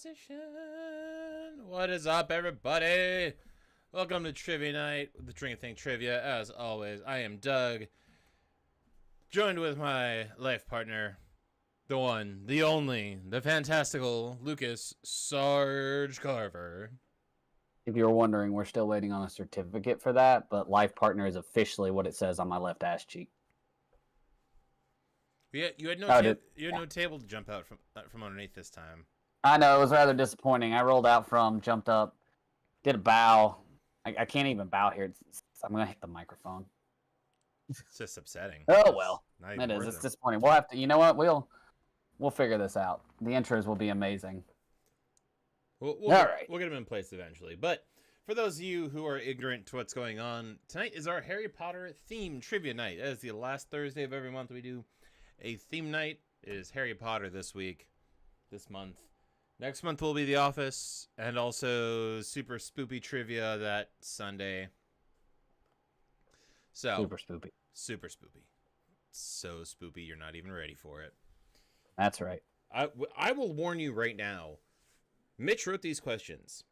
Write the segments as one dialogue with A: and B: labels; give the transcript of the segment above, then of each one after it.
A: position. What is up, everybody? Welcome to Trivia Night with the Drink Thing Trivia. As always, I am Doug, joined with my life partner, the one, the only, the fantastical Lucas Sarge Carver.
B: If you were wondering, we're still waiting on a certificate for that, but life partner is officially what it says on my left ass cheek.
A: Yeah, you had no no table to jump out from underneath this time.
B: I know, it was rather disappointing. I rolled out from, jumped up, did a bow. I can't even bow here. I'm gonna hit the microphone.
A: It's just upsetting.
B: Oh well, it is. It's disappointing. We'll have to. You know what? We'll figure this out. The intros will be amazing.
A: All right. We'll get them in place eventually. But for those of you who are ignorant to what's going on, tonight is our Harry Potter themed trivia night. That is the last Thursday of every month we do a theme night. It is Harry Potter this month. Next month will be The Office, and also super spoopy trivia that Sunday. So
B: super spoopy.
A: Super spoopy. So spoopy, you're not even ready for it.
B: That's right.
A: I will warn you right now. Mitch wrote these questions.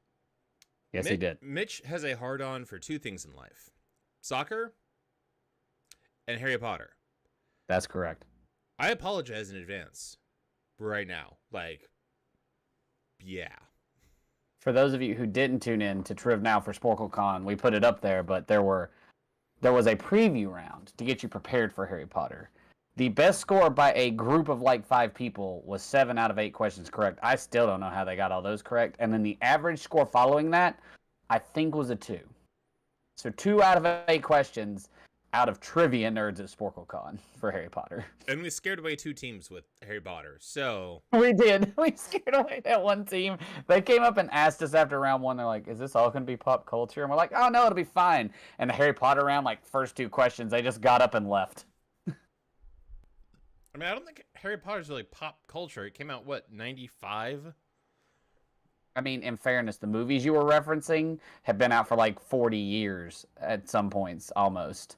B: Yes, he did.
A: Mitch has a hard-on for two things in life. Soccer and Harry Potter.
B: That's correct.
A: I apologize in advance right now. Yeah.
B: For those of you who didn't tune in to Triv Now for SporkleCon, we put it up there, but there was a preview round to get you prepared for Harry Potter. The best score by a group of 5 people was 7 out of 8 questions correct. I still don't know how they got all those correct. And then the average score following that, I think, was a 2. So 2 out of 8 questions out of trivia nerds at SporkleCon for Harry Potter.
A: And we scared away 2 teams with Harry Potter, so...
B: We did. We scared away that one team. They came up and asked us after round 1, they're like, is this all going to be pop culture? And we're like, oh, no, it'll be fine. And the Harry Potter round, first 2 questions, they just got up and left.
A: I mean, I don't think Harry Potter's really pop culture. It came out, 95?
B: I mean, in fairness, the movies you were referencing have been out for 40 years at some points, almost.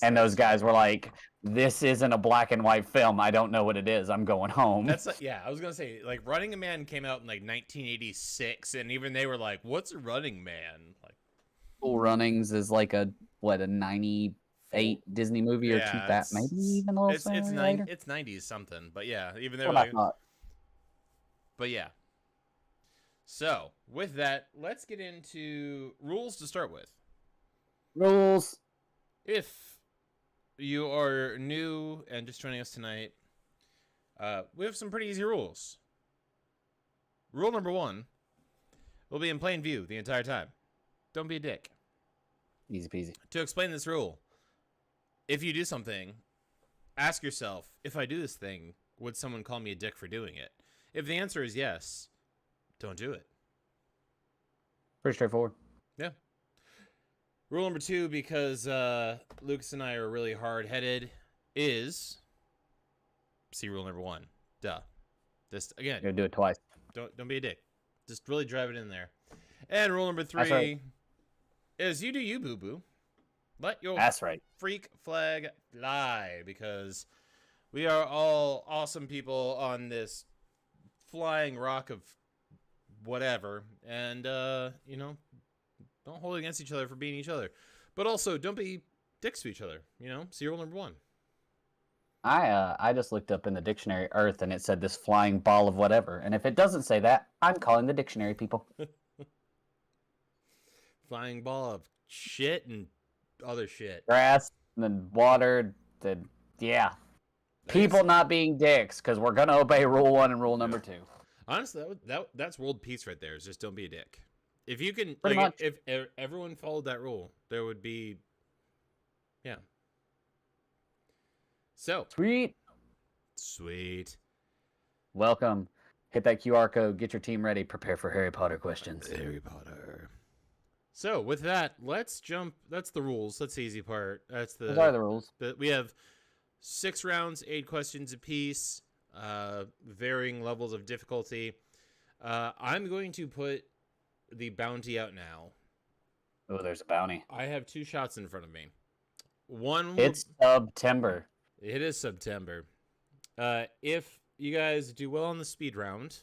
B: And those guys were like, this isn't a black and white film. I don't know what it is. I'm going home.
A: Yeah, I was going to say, Running Man came out in 1986, and even they were like, what's Running Man?
B: Cool Runnings is a 98 Disney movie or that, maybe even a little later.
A: It's 90s something, but yeah, even they were but yeah. So, with that, let's get into rules to start with.
B: Rules.
A: If you are new and just joining us tonight, we have some pretty easy rules. Rule number 1 will be in plain view the entire time. Don't be a dick.
B: Easy peasy.
A: To explain this rule, if you do something, ask yourself, if I do this thing, would someone call me a dick for doing it? If the answer is yes, don't do it.
B: Pretty straightforward.
A: Yeah. Rule number 2, because Lucas and I are really hard-headed, is see rule number 1. Duh. Just again.
B: You're gonna do it twice.
A: Don't be a dick. Just really drive it in there. And rule number 3 is you do you, boo-boo. Let your freak flag fly, because we are all awesome people on this flying rock of whatever, and don't hold it against each other for being each other, but also don't be dicks to each other. See rule number 1.
B: I just looked up in the dictionary Earth, and it said this flying ball of whatever, and if it doesn't say that, I'm calling the dictionary people.
A: Flying ball of shit and other shit.
B: Grass, and then water, yeah. People not being dicks, because we're gonna obey rule 1 and rule number 2.
A: Honestly, that's world peace right there. Is just don't be a dick. If you can, if everyone followed that rule, there would be, yeah. So sweet.
B: Welcome. Hit that QR code. Get your team ready. Prepare for Harry Potter questions.
A: Harry Potter. So with that, let's jump. That's the rules. That's the easy part. Those
B: are the rules.
A: We have 6 rounds, 8 questions apiece, varying levels of difficulty. I'm going to put the bounty out now.
B: Oh, there's a bounty.
A: I have 2 shots in front of me.
B: It's September.
A: It is September. If you guys do well on the speed round,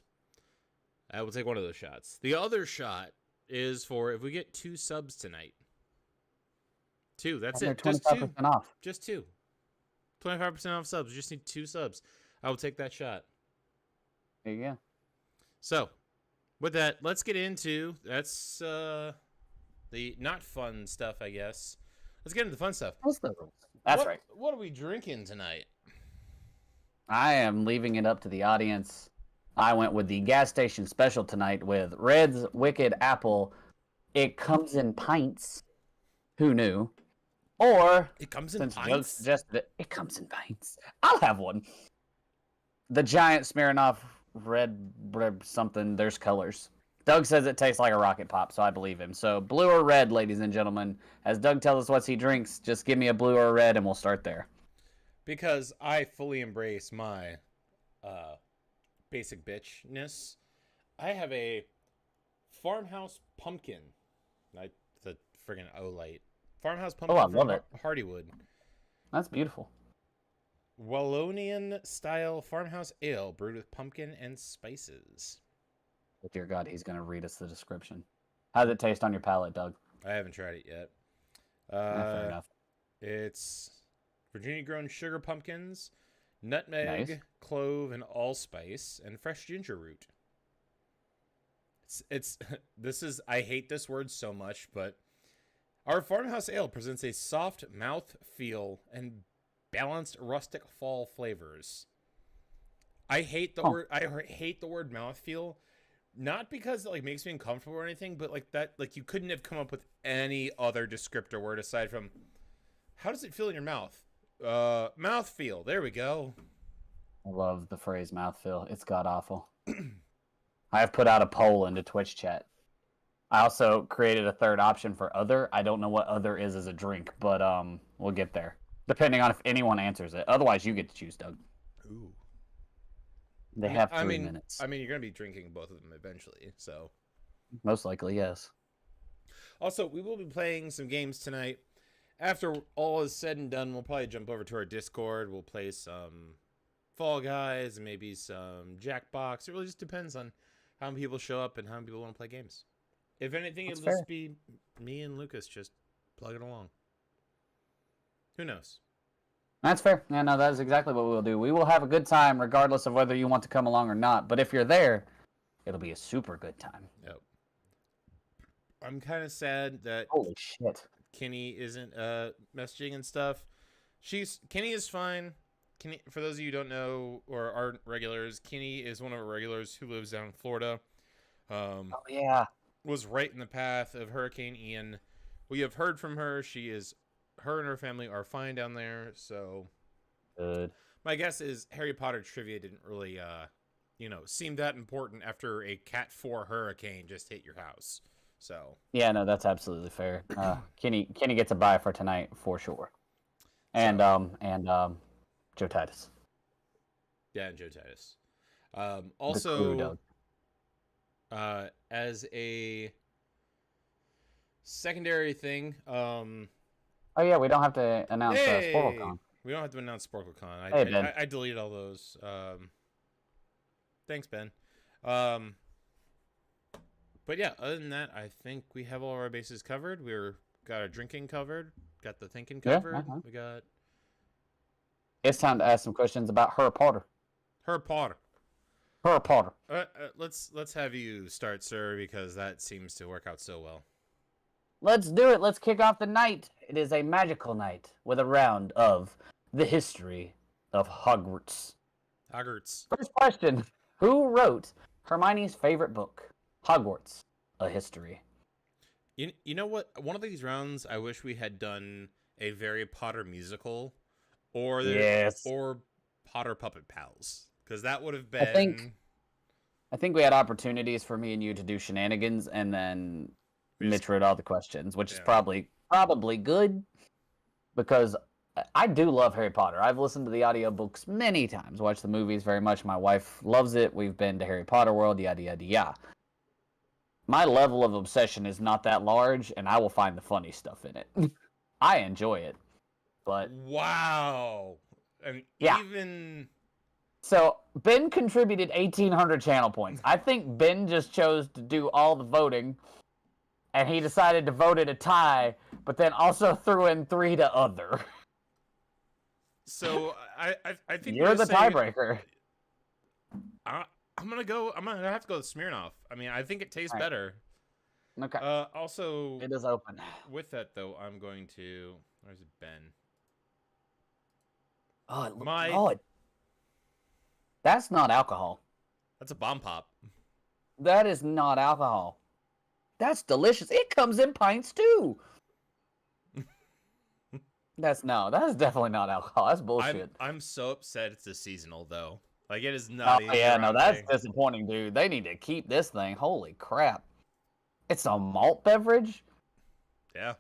A: I will take one of those shots. The other shot is for if we get 2 subs tonight. 2, that's
B: and
A: it.
B: They're 25% off.
A: Just 2. 25% off subs. You just need 2 subs. I will take that shot.
B: There you go.
A: So, with that, let's get into that's the not fun stuff, I guess. Let's get into the fun stuff.
B: That's right.
A: What are we drinking tonight?
B: I am leaving it up to the audience. I went with the gas station special tonight with Red's Wicked Apple. It comes in pints. Who knew? Or
A: it comes in
B: since
A: pints.
B: Doug suggested it, it comes in pints. I'll have one. The giant Smirnoff red something. There's colors. Doug says it tastes like a rocket pop, so I believe him. So blue or red, ladies and gentlemen. As Doug tells us what he drinks, just give me a blue or a red, and we'll start there.
A: Because I fully embrace my basic bitchness. I have a Farmhouse Pumpkin. The friggin' Olight. Farmhouse Pumpkin.
B: Oh, I love it.
A: Hardywood.
B: That's beautiful.
A: Wallonian style farmhouse ale brewed with pumpkin and spices.
B: Dear God, he's going to read us the description. How does it taste on your palate, Doug?
A: I haven't tried it yet.
B: Fair enough. It's
A: Virginia-grown sugar pumpkins, nutmeg,
B: nice.
A: clove, and allspice, and fresh ginger root. I hate this word so much, but our farmhouse ale presents a soft mouth feel and balanced rustic fall flavors. I hate the word. I hate the word mouthfeel, not because it makes me uncomfortable or anything, but you couldn't have come up with any other descriptor word aside from how does it feel in your mouth? Mouthfeel. There we go.
B: I love the phrase mouthfeel. It's god awful. I have put out a poll into Twitch chat. I also created a third option for other. I don't know what other is as a drink, but we'll get there. Depending on if anyone answers it. Otherwise, you get to choose, Doug.
A: Ooh.
B: They have 3 minutes.
A: I mean, you're going to be drinking both of them eventually, so.
B: Most likely, yes.
A: Also, we will be playing some games tonight. After all is said and done, we'll probably jump over to our Discord. We'll play some Fall Guys and maybe some Jackbox. It really just depends on how many people show up and how many people want to play games. If anything, it'll just be me and Lucas just plugging along. Who knows?
B: That's fair. Yeah, no, that is exactly what we'll do. We will have a good time regardless of whether you want to come along or not. But if you're there, it'll be a super good time.
A: Yep. I'm kind of sad that
B: holy shit,
A: Kenny isn't messaging and stuff. Kenny is fine. Kenny, for those of you who don't know or aren't regulars, Kenny is one of our regulars who lives down in Florida.
B: Oh yeah.
A: Was right in the path of Hurricane Ian. We have heard from her. Her and her family are fine down there. So,
B: good.
A: My guess is Harry Potter trivia didn't really, seem that important after a Cat 4 hurricane just hit your house. So.
B: Yeah, no, that's absolutely fair. Kenny gets a bye for tonight for sure. And Joe Titus.
A: Yeah, and Joe Titus. Also. As a secondary thing,
B: oh yeah, we don't have to announce SporkleCon.
A: We don't have to announce SporkleCon. I deleted all those. Thanks, Ben. But yeah, other than that, I think we have all our bases covered. Got our drinking covered. Got the thinking covered. Yeah, we got.
B: It's time to ask some questions about Harry Potter.
A: Harry Potter.
B: Harry Potter.
A: Let's have you start, sir, because that seems to work out so well.
B: Let's do it. Let's kick off the night. It is a magical night with a round of the history of Hogwarts.
A: Hogwarts.
B: First question. Who wrote Hermione's favorite book, Hogwarts, A History?
A: You know what? One of these rounds, I wish we had done a Harry Potter musical or Potter Puppet Pals. Because that would have been...
B: I think we had opportunities for me and you to do shenanigans, and then Mitch wrote all the questions, which is probably good, because I do love Harry Potter. I've listened to the audiobooks many times, watched the movies very much. My wife loves it. We've been to Harry Potter World, yada, yada, yada. My level of obsession is not that large, and I will find the funny stuff in it. I enjoy it, but...
A: Wow! And
B: yeah.
A: even...
B: So Ben contributed 1,800 channel points. I think Ben just chose to do all the voting, and he decided to vote it a tie, but then also threw in 3 to other.
A: So I think
B: You're the tiebreaker.
A: I'm gonna have to go with Smirnoff. I mean, I think it tastes better.
B: Okay.
A: Also,
B: it is open.
A: With that though, I'm going to. Where's it, Ben?
B: Oh, that's not alcohol.
A: That's a bomb pop.
B: That is not alcohol. That's delicious. It comes in pints too. That is definitely not alcohol. That's bullshit.
A: I'm so upset it's a seasonal though. Like it is not.
B: Oh yeah, no, that's disappointing, dude. They need to keep this thing. Holy crap! It's a malt beverage.
A: Yeah,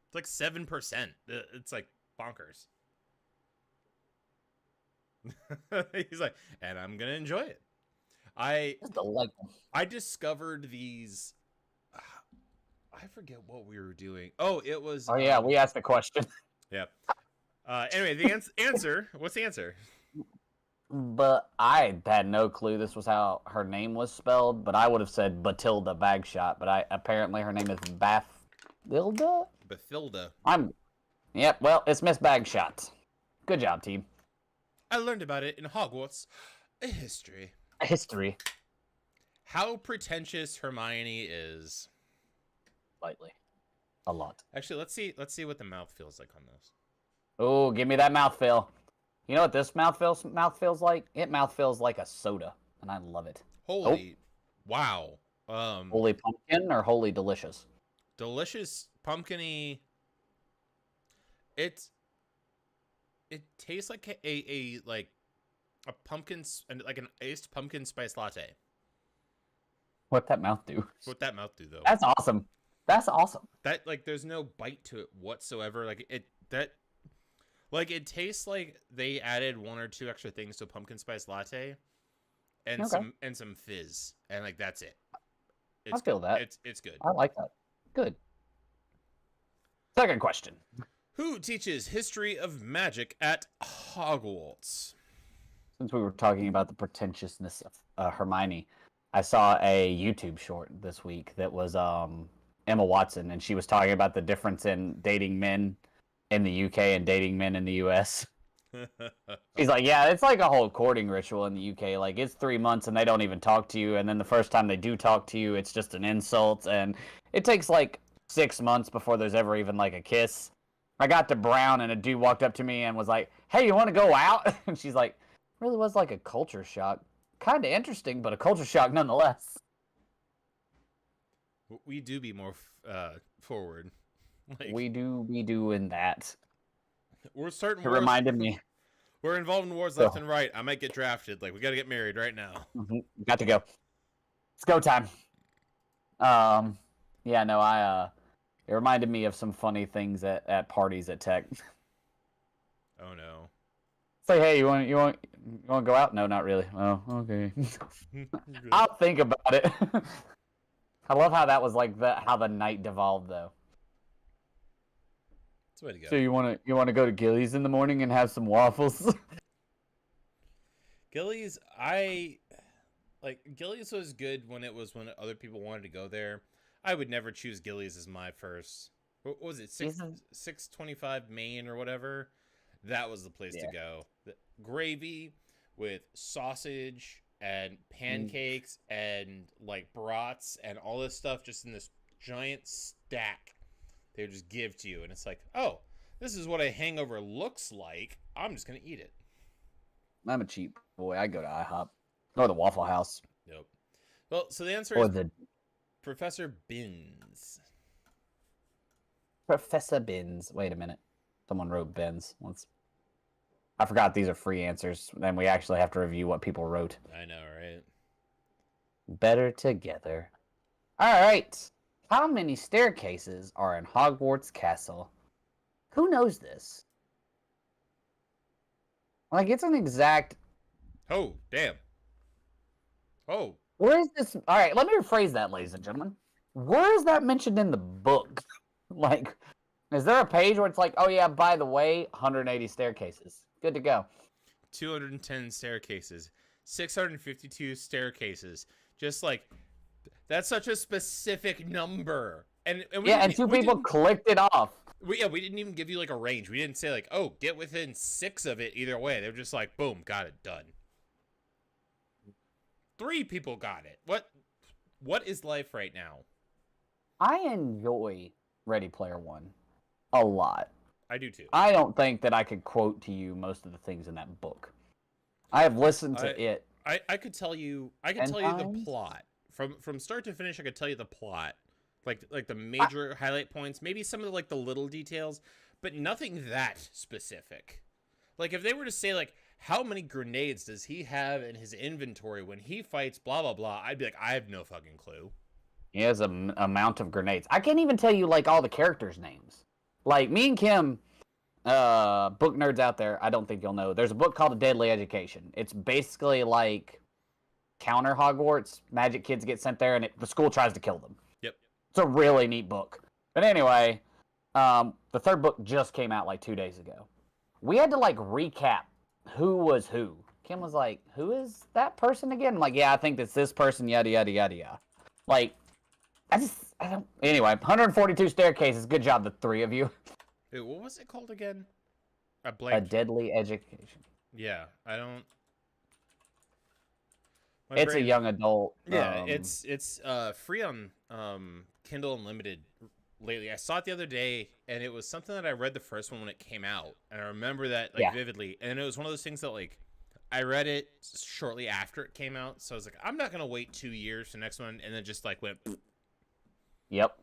A: it's like 7%. It's like bonkers. He's like, and I'm gonna enjoy it.
B: It's delightful.
A: I discovered these. I forget what we were doing. Oh, it was.
B: Oh yeah, we asked the question.
A: Yeah. Anyway, the answer. What's the answer?
B: But I had no clue this was how her name was spelled. But I would have said Bathilda Bagshot. But apparently her name is Bathilda.
A: Bathilda.
B: Yep. Well, it's Miss Bagshot. Good job, team.
A: I learned about it in Hogwarts history.
B: History.
A: How pretentious Hermione is.
B: Slightly. A lot.
A: Actually, let's see what the mouth feels like on this.
B: Oh, give me that mouthfeel. You know what this mouth feels like? It mouth feels like a soda, and I love it.
A: Holy, wow.
B: Holy pumpkin or holy delicious?
A: Delicious pumpkin-y. It tastes like a pumpkin, like an iced pumpkin spice latte.
B: What that mouth do?
A: What that mouth do though?
B: That's awesome. That's awesome.
A: That there's no bite to it whatsoever. It tastes like they added 1 or 2 extra things to a pumpkin spice latte, and some fizz, and that's it.
B: I feel that.
A: It's good.
B: I like that. Good. Second question.
A: Who teaches history of magic at Hogwarts?
B: Since we were talking about the pretentiousness of Hermione, I saw a YouTube short this week that was Emma Watson, and she was talking about the difference in dating men in the UK and dating men in the US. She's like, yeah, it's like a whole courting ritual in the UK. Like, it's 3 months and they don't even talk to you, and then the first time they do talk to you, it's just an insult, and it takes like 6 months before there's ever even like a kiss. I got to Brown, and a dude walked up to me and was like, hey, you want to go out? And she's like, really was like a culture shock. Kind of interesting, but a culture shock nonetheless.
A: We do be more forward.
B: We do be doing that.
A: We're starting.
B: It reminded me.
A: We're involved in wars left and right. I might get drafted. We got to get married right now.
B: Got to go. It's go time. Yeah, no, it reminded me of some funny things at parties at Tech.
A: Oh no.
B: It's like, hey, you want to go out? No, not really. Oh, okay. I'll think about it. I love how that was how the night devolved though.
A: That's the way to go.
B: So you want to go to Gillies in the morning and have some waffles?
A: Gillies, Gillies was good when other people wanted to go there. I would never choose Gillies as my first. What was it? 625 Main or whatever. That was the place to go. The gravy with sausage and pancakes and brats and all this stuff just in this giant stack. They would just give to you, and it's like, oh, this is what a hangover looks like. I'm just gonna eat it.
B: I'm a cheap boy. I go to IHOP or the Waffle House.
A: Nope. Well, so the answer is Professor Binns.
B: Professor Binns. Wait a minute. Someone wrote Binns once. I forgot these are free answers. Then we actually have to review what people wrote.
A: I know, right?
B: Better together. All right. How many staircases are in Hogwarts Castle? Who knows this? It's an exact...
A: Oh, damn. Oh.
B: Where is this? All right, let me rephrase that, ladies and gentlemen. Where is that mentioned in the book? Is there a page where it's like, oh yeah, by the way, 180 staircases. Good to go.
A: 210 staircases, 652 staircases. Just like, that's such a specific number. And
B: two people clicked it off.
A: We didn't even give you like a range. We didn't say like, oh, get within 6 of it either way. They were just like, boom, got it, done. 3 people got it. What is life right now?
B: I enjoy Ready Player One a lot.
A: I do too.
B: I don't think that I could quote to you most of the things in that book. I have listened to it.
A: I could tell you the plot. From start to finish, I could tell you the plot. Like the major highlight points, maybe some of the little details, but nothing that specific. Like if they were to say like, how many grenades does he have in his inventory when he fights blah blah blah, I'd be like, I have no fucking clue.
B: He has an amount of grenades. I can't even tell you like all the characters' names. Like me and Kim, book nerds out there, I don't think you'll know. There's a book called A Deadly Education. It's basically like counter Hogwarts. Magic kids get sent there, and the school tries to kill them.
A: Yep.
B: It's a really neat book. But anyway, the 3rd book just came out like 2 days ago. We had to like recap who was who. Kim was like, "Who is that person again?" I'm like, "Yeah, I think it's this person." Yada yada yada yada. Like, I don't. Anyway, 142 staircases. Good job, the 3 of you.
A: Dude, what was it called again?
B: A Deadly Education.
A: Yeah, I don't.
B: It's a young adult.
A: Yeah, it's free on Kindle Unlimited lately. I saw it the other day, and it was something that I read the first one when it came out, and I remember that vividly. And it was one of those things that like I read it shortly after it came out, so I was like, I'm not gonna wait 2 years for the next one, and then just like went.
B: Yep.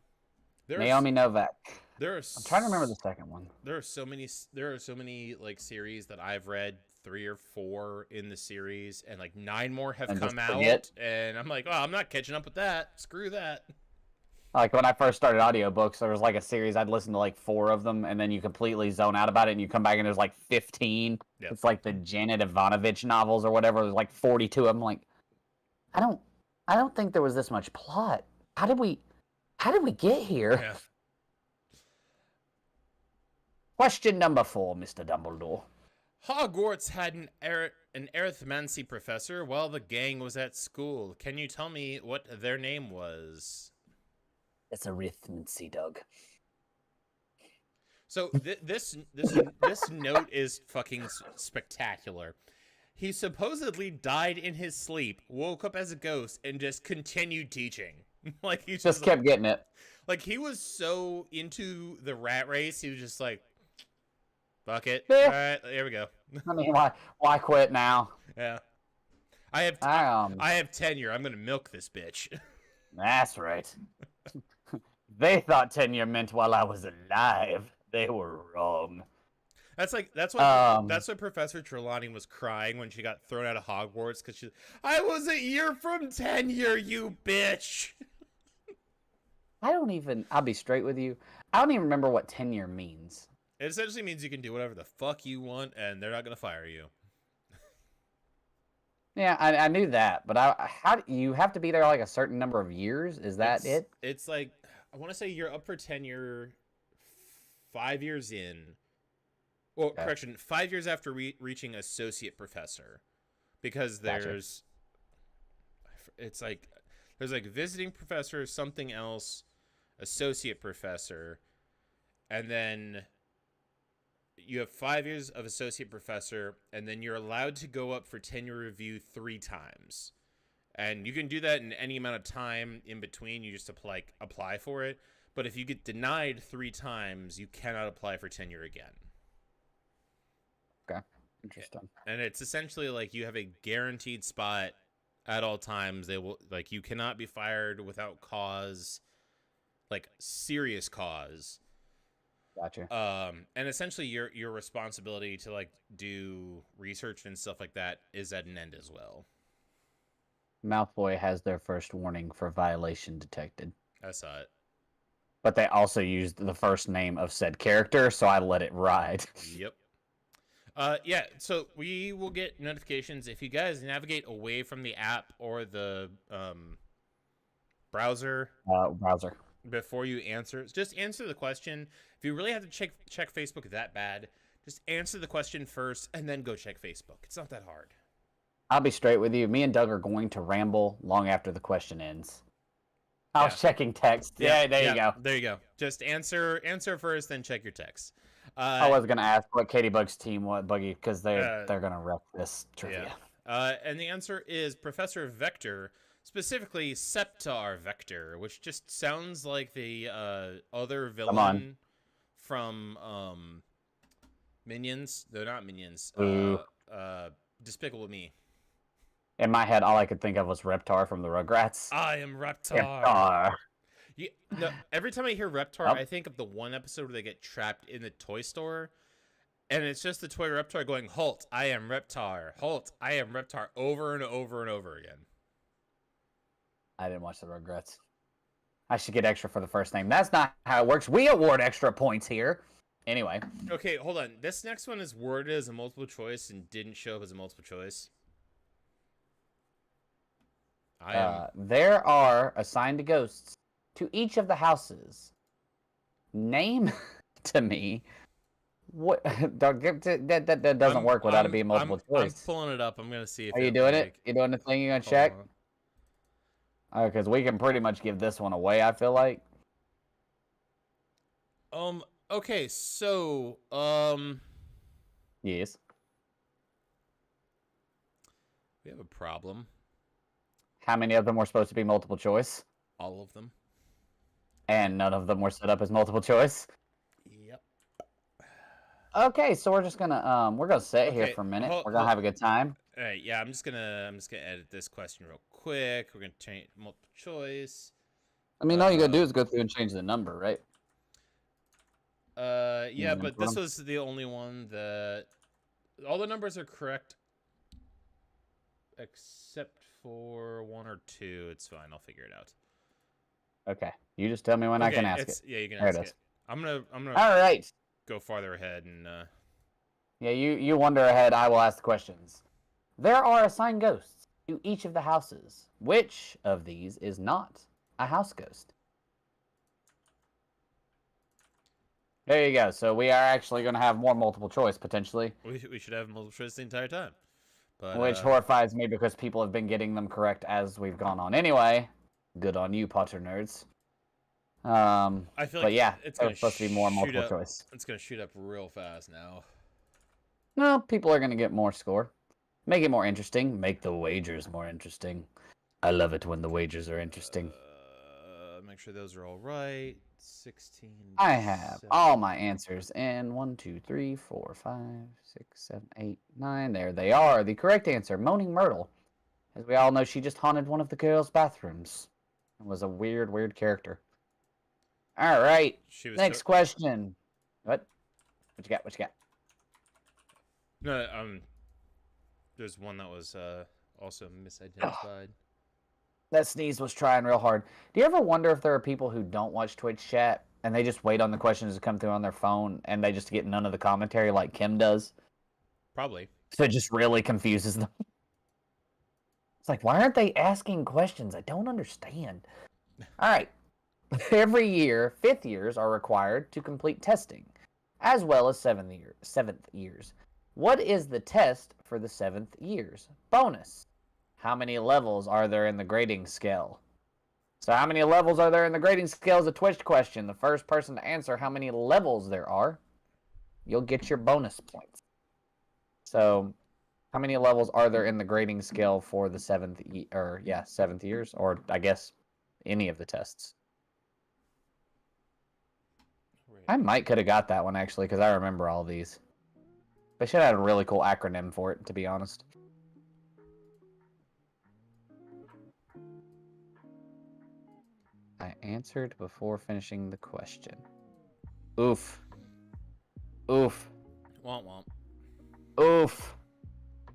B: Naomi Novak.
A: I'm
B: trying to remember the second one.
A: There are so many like series that I've read, 3 or 4 in the series, and like 9 more have come out, and I'm like, oh, I'm not catching up with that. Screw that.
B: Like when I first started audiobooks, there was like a series, I'd listen to like 4 of them, and then you completely zone out about it, and you come back and there's like 15. Yep. It's like the Janet Ivanovich novels or whatever. There's like 42 of them. Like, I don't think there was this much plot. How did we get here? Yeah. Question number 4, Mr. Dumbledore.
A: Hogwarts had an arithmancy professor while the gang was at school. Can you tell me what their name was?
B: It's arithmancy, Doug.
A: So this note is fucking spectacular. He supposedly died in his sleep, woke up as a ghost, and just continued teaching. Like he just
B: kept getting it.
A: Like he was so into the rat race, he was just like, fuck it.
B: Yeah.
A: All right, here we go.
B: I mean, why quit now?
A: Yeah. I have tenure. I'm gonna milk this bitch.
B: That's right. They thought tenure meant while I was alive. They were wrong.
A: That's what Professor Trelawney was crying when she got thrown out of Hogwarts, because I was a year from tenure, you bitch.
B: I'll be straight with you. I don't even remember what tenure means.
A: It essentially means you can do whatever the fuck you want, and they're not going to fire you.
B: Yeah, I knew that, but how you have to be there like a certain number of years? Is that it?
A: It's like, I want to say you're up for tenure 5 years in. Well, okay. Correction, 5 years after reaching associate professor, because there's visiting professor, something else, associate professor, and then you have 5 years of associate professor, and then you're allowed to go up for tenure review 3 times. And you can do that in any amount of time in between. You just apply for it. But if you get denied 3 times, you cannot apply for tenure again.
B: Okay. Interesting.
A: And it's essentially like you have a guaranteed spot at all times. They will, like, you cannot be fired without cause, like serious cause.
B: Gotcha.
A: And essentially your responsibility to like do research and stuff like that is at an end as well.
B: Malfoy has their first warning for violation detected.
A: I saw it.
B: But they also used the first name of said character, so I let it ride.
A: Yep. Yeah, so we will get notifications if you guys navigate away from the app or the browser.
B: Browser.
A: Before you answer, just answer the question. If you really have to check Facebook that bad, Just answer the question first and then go check Facebook. It's not that hard.
B: I'll be straight with you. Me and Doug are going to ramble long after the question ends. I was checking text. Yeah, there you go.
A: There you go. Just answer first, then check your text.
B: I was gonna ask what Katie Bug's team was, Buggy, because they're gonna wreck this trivia.
A: And the answer is Professor Vector, specifically Septar Vector, which just sounds like the other villain from Minions. They're not Minions. Despicable Me.
B: In my head, all I could think of was Reptar from the Rugrats.
A: I am Reptar. No, every time I hear Reptar, I think of the one episode where they get trapped in the toy store, and it's just the toy Reptar going, "Halt! I am Reptar. Halt! I am Reptar," over and over and over again.
B: I didn't watch the Rugrats. I should get extra for the first name. That's not how it works. We award extra points here. Anyway.
A: Okay, hold on. This next one is worded as a multiple choice and didn't show up as a multiple choice.
B: There are assigned ghosts to each of the houses. Name to me what that doesn't work without it being multiple choice.
A: I'm pulling it up. I'm gonna see if
B: are you doing it? You doing the thing? You gonna check? Because we can pretty much give this one away. I feel like.
A: Okay. So.
B: Yes.
A: We have a problem.
B: How many of them were supposed to be multiple choice?
A: All of them.
B: And none of them were set up as multiple choice?
A: Yep.
B: Okay, so we're just gonna sit here for a minute. We're gonna have a good time.
A: All right, yeah, I'm just gonna edit this question real quick. We're gonna change multiple choice.
B: I mean, all you gotta do is go through and change the number, right?
A: Yeah, but this was the only one that all the numbers are correct except for 1 or 2. It's fine. I'll figure it out.
B: Okay. You just tell me when I can ask it.
A: Yeah, you can ask it. I'm gonna
B: all right.
A: Go farther ahead and
B: yeah, you wander ahead. I will ask the questions. There are assigned ghosts to each of the houses. Which of these is not a house ghost? There you go. So we are actually going to have more multiple choice potentially.
A: We should have multiple choice the entire time. But,
B: which horrifies me because people have been getting them correct as we've gone on. Anyway, good on you, Potter nerds.
A: I feel like
B: it's supposed to be more multiple choice.
A: It's going to shoot up real fast now.
B: No, people are going to get more score. Make it more interesting. Make the wagers more interesting. I love it when the wagers are interesting.
A: Make sure those are all right. 16.
B: I have all my answers in 1, 2, 3, 4, 5, 6, 7, 8, 9. There they are. The correct answer, Moaning Myrtle. As we all know, she just haunted one of the girls' bathrooms. It was a weird, weird character. All right. Next question. What you got? What you got?
A: No, there's one that was also misidentified.
B: That sneeze was trying real hard. Do you ever wonder if there are people who don't watch Twitch chat and they just wait on the questions to come through on their phone and they just get none of the commentary like Kim does?
A: Probably.
B: So it just really confuses them. It's like, why aren't they asking questions? I don't understand. All right. Every year, 5th years are required to complete testing, as well as 7th years. What is the test for the 7th years? Bonus. How many levels are there in the grading scale? So how many levels are there in the grading scale is a Twitch question. The first person to answer how many levels there are, you'll get your bonus points. So how many levels are there in the grading scale for the 7th years, or I guess any of the tests? I could have got that one actually because I remember all these. They should have had a really cool acronym for it, to be honest. I answered before finishing the question. Oof. Oof.
A: Womp womp.
B: Oof.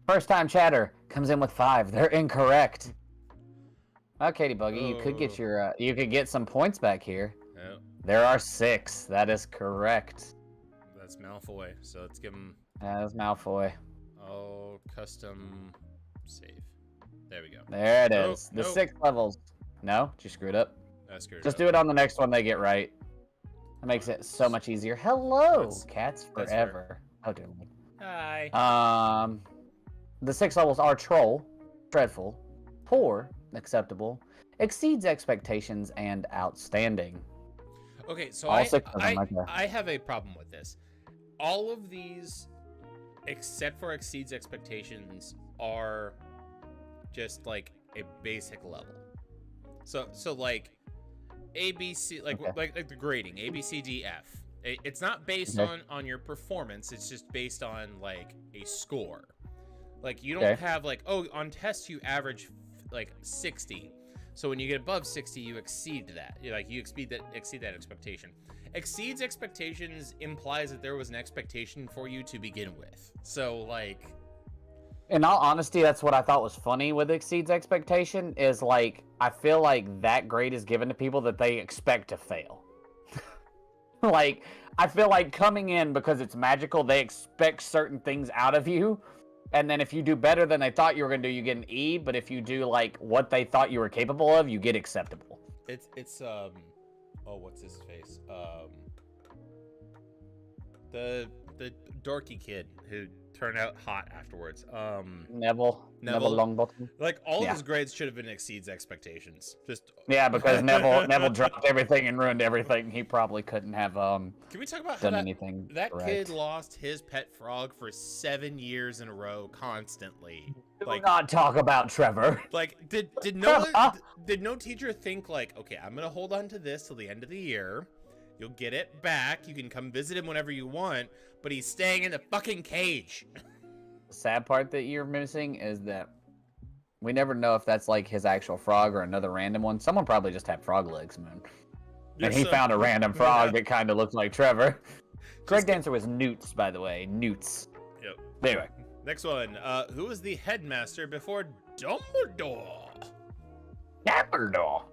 B: First time chatter comes in with 5. They're incorrect. Oh, Katie Buggy, you could get your you could get some points back here.
A: Yep.
B: There are 6. That is correct.
A: That's Malfoy. So let's give him.
B: That is Malfoy.
A: Oh, custom save. There we go.
B: There it is. The 6 levels. No, you screwed up. Just do it on the next one they get right. That makes it so much easier. Hello, Cats Forever. Oh, dear.
A: Hi.
B: The 6 levels are Troll, Dreadful, Poor, Acceptable, Exceeds Expectations, and Outstanding.
A: Okay, so I have a problem with this. All of these, except for Exceeds Expectations, are just like a basic level. So like A, B, C, like the grading, A, B, C, D, F. It's not based on your performance. It's just based on like a score. Like you don't have like, oh, on tests you average like 60. So when you get above 60, you exceed that. You exceed that expectation. Exceeds expectations implies that there was an expectation for you to begin with. So like,
B: in all honesty, that's what I thought was funny with Exceeds Expectation is like, I feel like that grade is given to people that they expect to fail. Like, I feel like coming in because it's magical, they expect certain things out of you. And then if you do better than they thought you were going to do, you get an E. But if you do like what they thought you were capable of, you get acceptable.
A: It's oh, what's his face? The dorky kid who turned out hot afterwards.
B: Neville Longbottom.
A: Like all of his grades should have been Exceeds Expectations. Just
B: because Neville dropped everything and ruined everything. He probably couldn't have
A: Can we talk about
B: done
A: how
B: anything
A: that
B: correct.
A: Kid lost his pet frog for 7 years in a row constantly.
B: Do not talk about Trevor.
A: Like did no teacher think like, okay, I'm gonna hold on to this till the end of the year. You'll get it back. You can come visit him whenever you want, but he's staying in the fucking cage.
B: The sad part that you're missing is that we never know if that's like his actual frog or another random one. Someone probably just had frog legs, man. And he found a random frog that kind of looked like Trevor. Correct answer was Newts, by the way. Newts.
A: Yep.
B: Anyway.
A: Next one. Who was the headmaster before Dumbledore?
B: Dumbledore.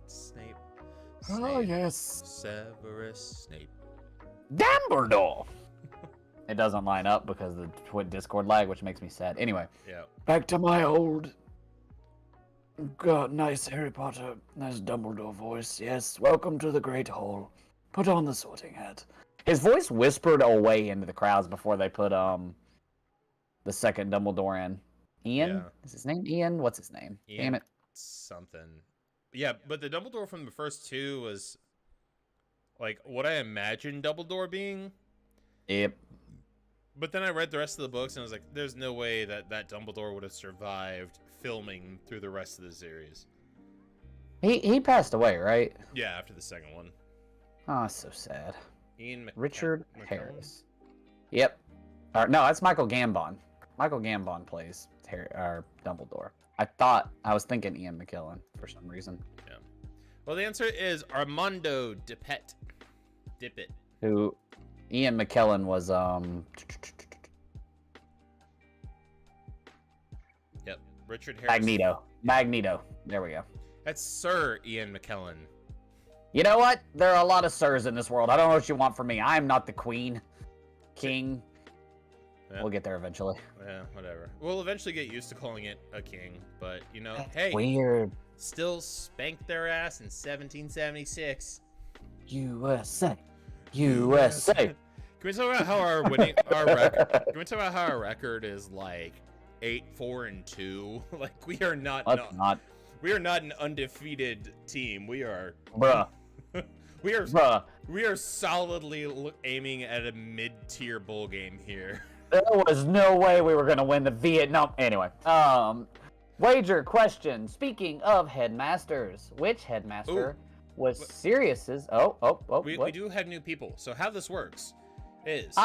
A: Snape.
B: Oh, yes.
A: Severus Snape.
B: Dumbledore. It doesn't line up because of the Discord lag, which makes me sad. Anyway.
A: Yeah.
B: Back to my old... God, nice Harry Potter. Nice Dumbledore voice. Yes, welcome to the Great Hall. Put on the sorting hat. His voice whispered away into the crowds before they put the second Dumbledore in. Ian?
A: Yeah.
B: Is his name Ian? What's his name?
A: Ian
B: Damn it.
A: Something. Yeah, but the Dumbledore from the first two was like what I imagined Dumbledore being.
B: Yep.
A: But then I read the rest of the books and I was like, there's no way that Dumbledore would have survived filming through the rest of the series.
B: He passed away, right?
A: Yeah, after the second one.
B: Oh, so sad.
A: Richard
B: Harris. Yep. No, that's Michael Gambon. Michael Gambon plays Dumbledore. I was thinking Ian McKellen for some reason.
A: Yeah. Well, the answer is Armando Dippet.
B: Who Ian McKellen was
A: Yep. Richard Harris.
B: Magneto. There we go.
A: That's Sir Ian McKellen.
B: You know what? There are a lot of sirs in this world. I don't know what you want from me. I'm not the queen. King. Yeah. We'll get there eventually.
A: Yeah, whatever. We'll eventually get used to calling it a king, but you know, hey.
B: Weird.
A: Still spanked their ass in 1776.
B: USA.
A: Can we talk about how our record? Can we talk about how our record is like 8-4-2? Like we are not. We are not an undefeated team. We are.
B: Bruh.
A: We are solidly aiming at a mid-tier bowl game here.
B: There was no way we were gonna win the Vietnam. Anyway, wager question. Speaking of headmasters, which headmaster was Sirius's?
A: We do have new people. So how this works is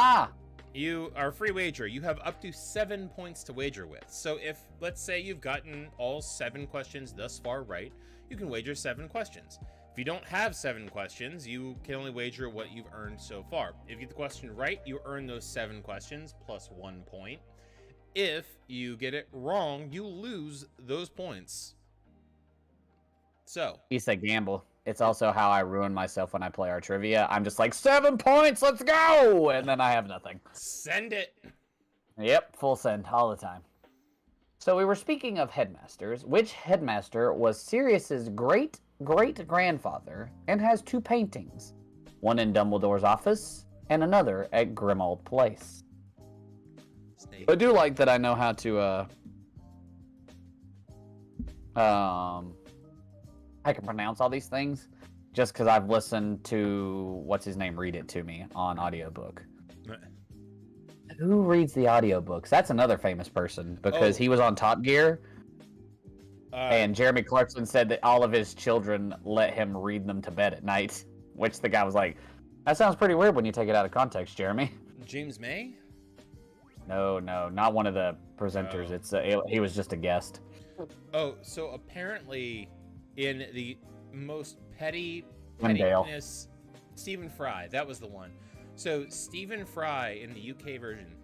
A: you are free wager. You have up to 7 points to wager with. So if let's say you've gotten all 7 questions thus far right, you can wager 7 questions. If you don't have 7 questions, you can only wager what you've earned so far. If you get the question right, you earn those 7 questions plus 1 point. If you get it wrong, you lose those points. So
B: it's a gamble. It's also how I ruin myself when I play our trivia. I'm just like 7 points, let's go, and then I have nothing.
A: Send it.
B: Yep, full send all the time. So we were speaking of headmasters. Which headmaster was Sirius's great-great-grandfather and has 2 paintings? One in Dumbledore's office and another at Grimmauld Place.
A: Snape.
B: I do like that I know how to I can pronounce all these things just because I've listened to what's his name read it to me on audiobook. Who reads the audiobooks? That's another famous person because he was on Top Gear. And Jeremy Clarkson said that all of his children let him read them to bed at night, which the guy was like, that sounds pretty weird when you take it out of context, Jeremy.
A: James May?
B: No, not one of the presenters. He was just a guest.
A: Oh, so apparently in the most
B: Wendell.
A: pettiness, Stephen Fry, that was the one. So Stephen Fry in the UK version,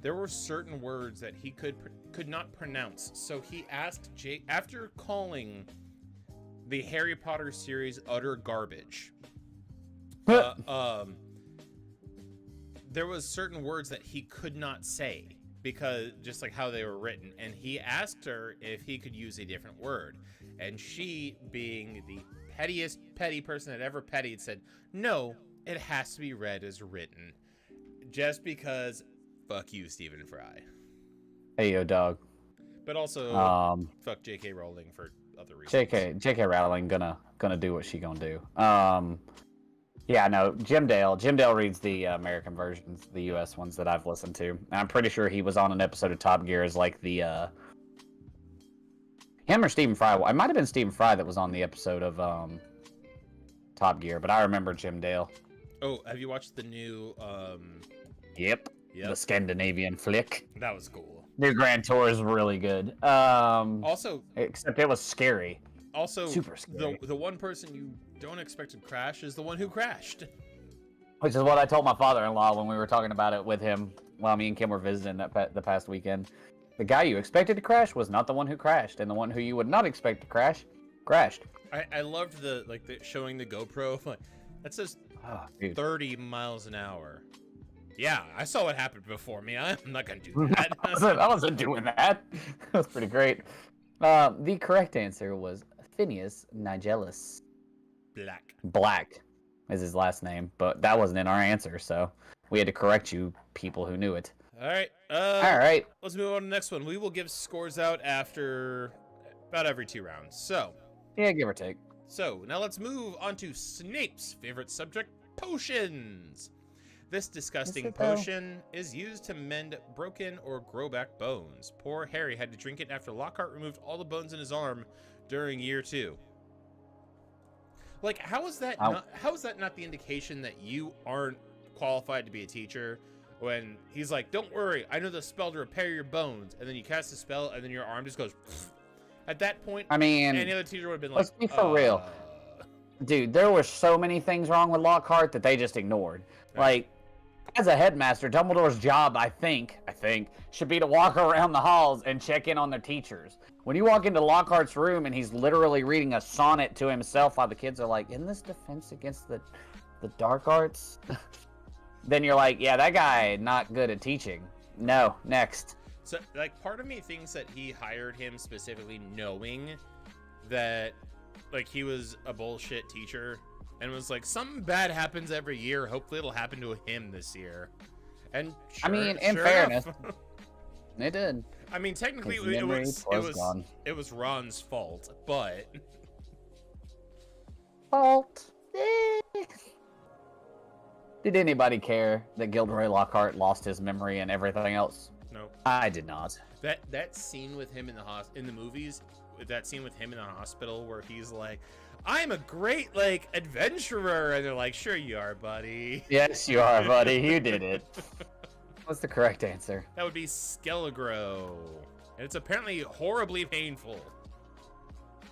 A: there were certain words that he could not pronounce. So he asked Jake, after calling the Harry Potter series utter garbage, there was certain words that he could not say because just like how they were written, and he asked her if he could use a different word, and she, being the petty person that ever pettied, said no, it has to be read as written, just because fuck you, Stephen Fry.
B: Hey yo, dog.
A: But also fuck J.K. Rowling for other reasons.
B: J.K. Rowling gonna do what she gonna do. Yeah, no, Jim Dale reads the American versions, the US ones that I've listened to. And I'm pretty sure he was on an episode of Top Gear as like the him or Stephen Fry. It might have been Stephen Fry that was on the episode of Top Gear, but I remember Jim Dale.
A: Oh, have you watched the new
B: Yep. The Scandinavian flick.
A: That was cool.
B: New Grand Tour is really good.
A: Also,
B: except it was scary.
A: Also,
B: super scary.
A: The one person you don't expect to crash is the one who crashed.
B: Which is what I told my father-in-law when we were talking about it with him while me and Kim were visiting the past weekend. The guy you expected to crash was not the one who crashed, and the one who you would not expect to crash crashed.
A: I loved the showing the GoPro. Like, that says 30 miles an hour. Yeah, I saw what happened before me. I'm not gonna do that.
B: I wasn't doing that. That was pretty great. The correct answer was Phineas Nigellus. Black is his last name, but that wasn't in our answer, so we had to correct you people who knew it.
A: All right.
B: All right.
A: Let's move on to the next one. We will give scores out after about every 2 rounds. So.
B: Yeah, give or take.
A: So now let's move on to Snape's favorite subject, potions. This disgusting potion is used to mend broken or grow back bones. Poor Harry had to drink it after Lockhart removed all the bones in his arm during year 2. Like, how is that not the indication that you aren't qualified to be a teacher? When he's like, don't worry, I know the spell to repair your bones, and then you cast the spell, and then your arm just goes. Pfft. At that point,
B: I mean,
A: any other teacher would have been like,
B: let's be for real. Dude, there were so many things wrong with Lockhart that they just ignored. Right. Like, as a headmaster, Dumbledore's job, I think, should be to walk around the halls and check in on their teachers. When you walk into Lockhart's room and he's literally reading a sonnet to himself while the kids are like, in this defense against the dark arts, then you're like, yeah, that guy not good at teaching. No, next.
A: So, like, part of me thinks that he hired him specifically knowing that, like, he was a bullshit teacher and was like, something bad happens every year. Hopefully it'll happen to him this year. And sure,
B: I mean, in fairness, it did.
A: I mean, technically it was Ron's fault, but
B: Did anybody care that Gilderoy Lockhart lost his memory and everything else?
A: No.
B: I did not.
A: That scene with him in the movies, that scene with him in the hospital where he's like, I'm a great, like, adventurer, and they're like, sure you are, buddy.
B: Yes, you are, buddy. You did it. What's the correct answer?
A: That would be Skelegro. And it's apparently horribly painful.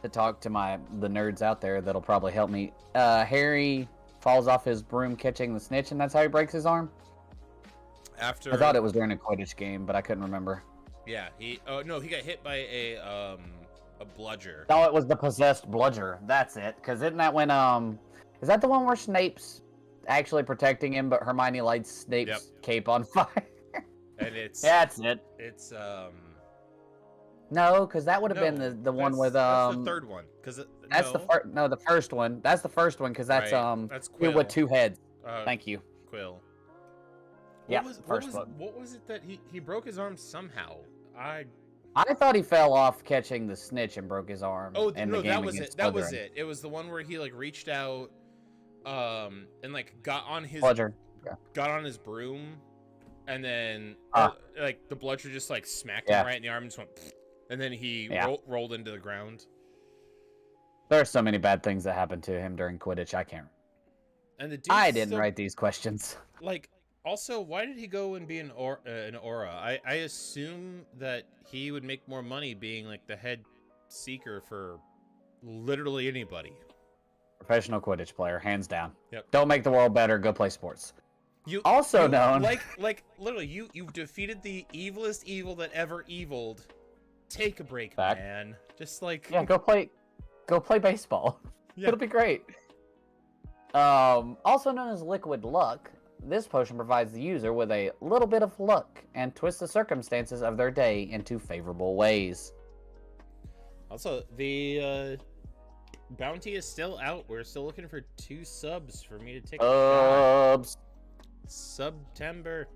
B: To talk to the nerds out there, that'll probably help me. Harry falls off his broom catching the snitch, and that's how he breaks his arm? I thought it was during a Quidditch game, but I couldn't remember.
A: Yeah, he got hit by a bludger.
B: No, it was the possessed bludger. That's it. Because isn't that when is that the one where Snape's actually protecting him, but Hermione lights Snape's cape on fire?
A: And it's
B: that's it.
A: It's
B: no, because that would have been the one with
A: that's the third one. Because
B: that's the first one. That's the first one because that's
A: That's Quill
B: with 2 heads. Thank you.
A: Quill.
B: First book.
A: What was it that he broke his arm somehow?
B: I thought he fell off catching the snitch and broke his arm.
A: Oh no, that was it. That was it. It was the one where he like reached out, and like got on his broom, and then like the bludger just like smacked him right in the arm and just went, and then he rolled into the ground.
B: There are so many bad things that happened to him during Quidditch. I can't.
A: And
B: I didn't write these questions.
A: Like, also, why did he go and be an aura? I assume that he would make more money being like the head seeker for literally anybody.
B: Professional Quidditch player, hands down.
A: Yep.
B: Don't make the world better. Go play sports. Known
A: like literally you've defeated the evilest evil that ever eviled. Take a break, man. Just like
B: go play baseball. Yeah. It'll be great. Also known as Liquid Luck, this potion provides the user with a little bit of luck and twists the circumstances of their day into favorable ways.
A: Also, the bounty is still out. We're still looking for 2 subs for me to take. September,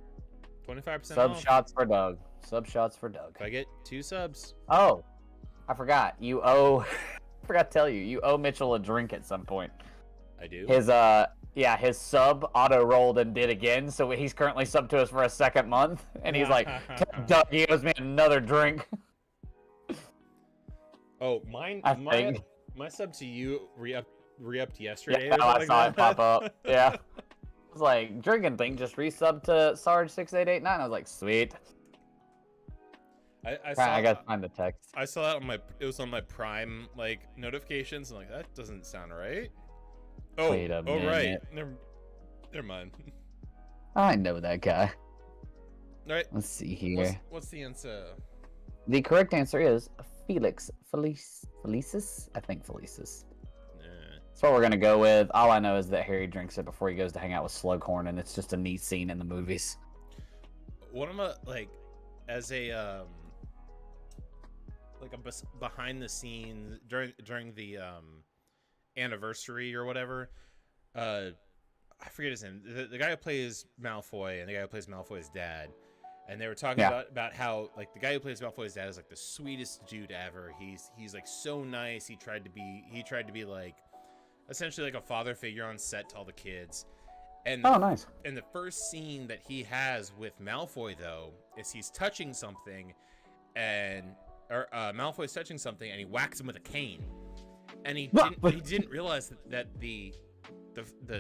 A: 25%
B: sub
A: off.
B: shots for Doug. Sub shots for Doug.
A: If I get 2 subs.
B: Oh, I forgot. You owe. I forgot to tell you. You owe Mitchell a drink at some point.
A: I do.
B: His sub auto rolled and did again, so he's currently subbed to us for a second month, and he's like, Doug, he owes me another drink.
A: Oh, my sub to you re-upped yesterday.
B: Yeah, I saw it pop up. Yeah. It was like, drinking thing, just resub to Sarge6889. I was like, sweet. I gotta find the text.
A: I saw that it was on my Prime like notifications. I'm like, that doesn't sound right. Oh,
B: wait a minute.
A: Right. Never mind.
B: I know that guy.
A: All right.
B: Let's see here.
A: What's the answer?
B: The correct answer is Felix Felicis. I think Felicis. That's what we're gonna go with. All I know is that Harry drinks it before he goes to hang out with Slughorn, and it's just a neat scene in the movies.
A: One of my as a behind the scenes during the anniversary or whatever, I forget his name. The guy who plays Malfoy and the guy who plays Malfoy's dad, and they were talking about how like the guy who plays Malfoy's dad is like the sweetest dude ever. He's like so nice. He tried to be like essentially like a father figure on set to all the kids. And
B: nice.
A: And the first scene that he has with Malfoy though is he's touching something, Malfoy's touching something and he whacks him with a cane. And he didn't realize that the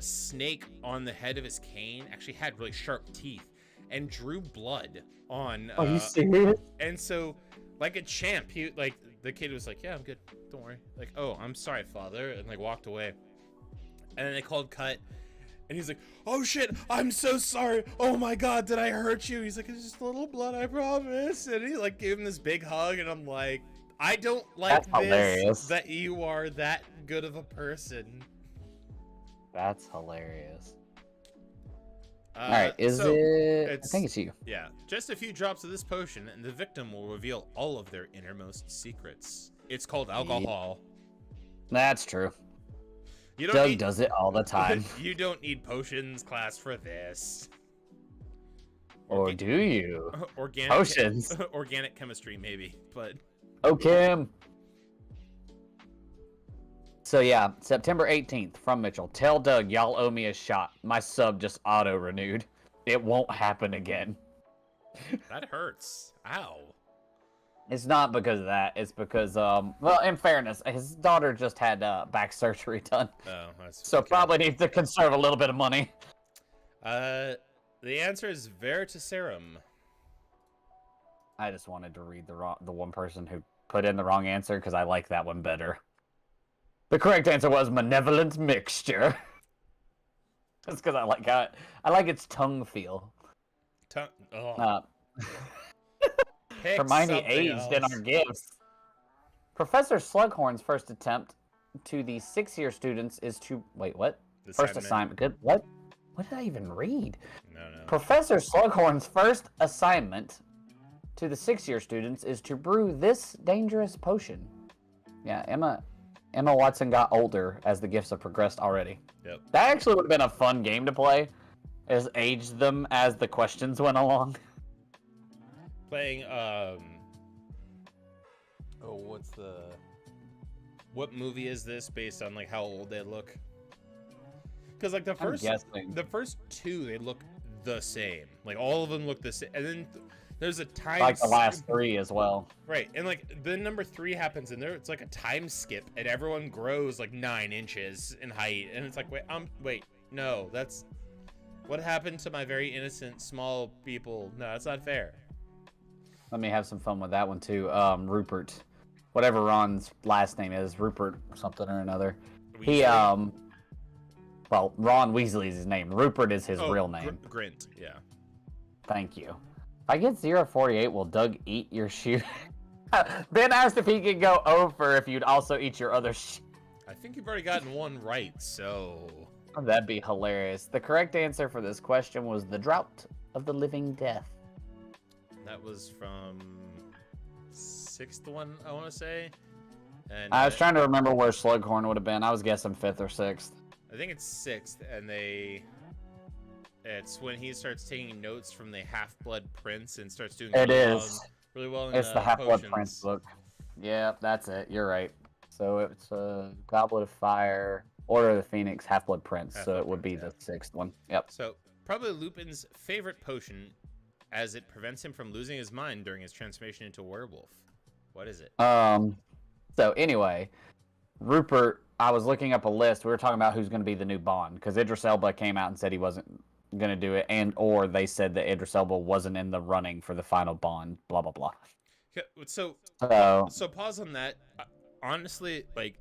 A: snake on the head of his cane actually had really sharp teeth and drew blood on.
B: Are you serious?
A: And so, like a champ, the kid was like, "Yeah, I'm good. Don't worry." Like, "Oh, I'm sorry, father," and like walked away. And then they called cut, and he's like, "Oh shit, I'm so sorry. Oh my god, did I hurt you?" He's like, "It's just a little blood, I promise." And he like gave him this big hug, and I'm like, I don't like that you are that good of a person.
B: That's hilarious. All right, I think it's you.
A: Yeah, just a few drops of this potion, and the victim will reveal all of their innermost secrets. It's called alcohol.
B: That's true. Doug does it all the time.
A: You don't need potions class for this.
B: Or do you?
A: Organic
B: potions.
A: Organic chemistry, maybe, but.
B: Kim. So yeah, September 18th from Mitchell. Tell Doug y'all owe me a shot. My sub just auto-renewed. It won't happen again.
A: That hurts. Ow.
B: It's not because of that. It's because, well, in fairness, his daughter just had back surgery done.
A: Oh, that's
B: so probably needs to conserve a little bit of money.
A: The answer is Veritaserum.
B: I just wanted to read the one person who put in the wrong answer because I like that one better. The correct answer was Malevolent Mixture. Just because I like its tongue feel. Hermione aged in our gifts. Professor Slughorn's first attempt to the 6-year students is to what? First assignment. Good. What did I even read?
A: No.
B: Professor Slughorn's first assignment to the 6-year students is to brew this dangerous potion. Yeah, Emma Watson got older as the gifts have progressed already.
A: Yep.
B: That actually would have been a fun game to play. As aged them as the questions went along.
A: Playing what movie is this based on like how old they look? Because like the first two they look the same. Like all of them look the same, and then there's a time
B: like the last three as well.
A: Right, and like the number 3 happens in there. It's like a time skip, and everyone grows like 9 inches in height, and it's like wait, no, that's what happened to my very innocent small people. No, that's not fair.
B: Let me have some fun with that one too. Rupert, whatever Ron's last name is, Rupert something or another. Weasley? He well, Ron Weasley is his name. Rupert is his real name.
A: Grint, yeah.
B: Thank you. If I get 048, will Doug eat your shoe? Ben asked if he could go over if you'd also eat your other shoe.
A: I think you've already gotten one right, so...
B: That'd be hilarious. The correct answer for this question was The Drought of the Living Death.
A: That was from 6th one, I want to say. And
B: I was trying to remember where Slughorn would have been. I was guessing 5th or 6th.
A: I think it's 6th, and it's when he starts taking notes from the Half-Blood Prince and starts doing really well in
B: it's the Half-Blood Prince book. Yeah, that's it. You're right. So it's Goblet of Fire, Order of the Phoenix, Half-Blood Prince. So it would be the 6th one. Yep.
A: So probably Lupin's favorite potion, as it prevents him from losing his mind during his transformation into a werewolf. What is it?
B: So anyway, Rupert, I was looking up a list. We were talking about who's going to be the new Bond, because Idris Elba came out and said he wasn't going to do it, or they said that Idris Elba wasn't in the running for the final Bond, blah, blah, blah.
A: Okay, so pause on that. Honestly, like,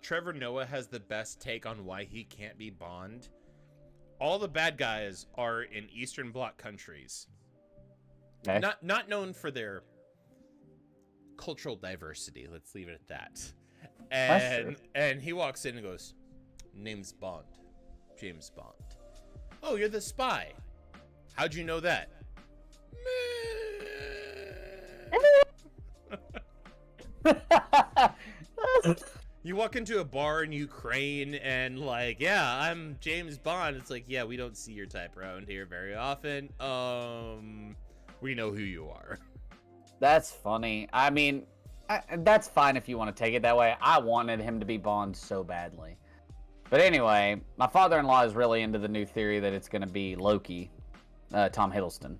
A: Trevor Noah has the best take on why he can't be Bond. All the bad guys are in Eastern Bloc countries. Okay. Not known for their cultural diversity. Let's leave it at that. And he walks in and goes, "Name's Bond, James Bond." "Oh, you're the spy. How'd you know that?" You walk into a bar in Ukraine and like, "Yeah, I'm James Bond." It's like, "Yeah, we don't see your type around here very often. We know who you are."
B: That's funny. I mean, that's fine if you want to take it that way. I wanted him to be Bond so badly. But anyway, my father-in-law is really into the new theory that it's going to be Loki, Tom Hiddleston.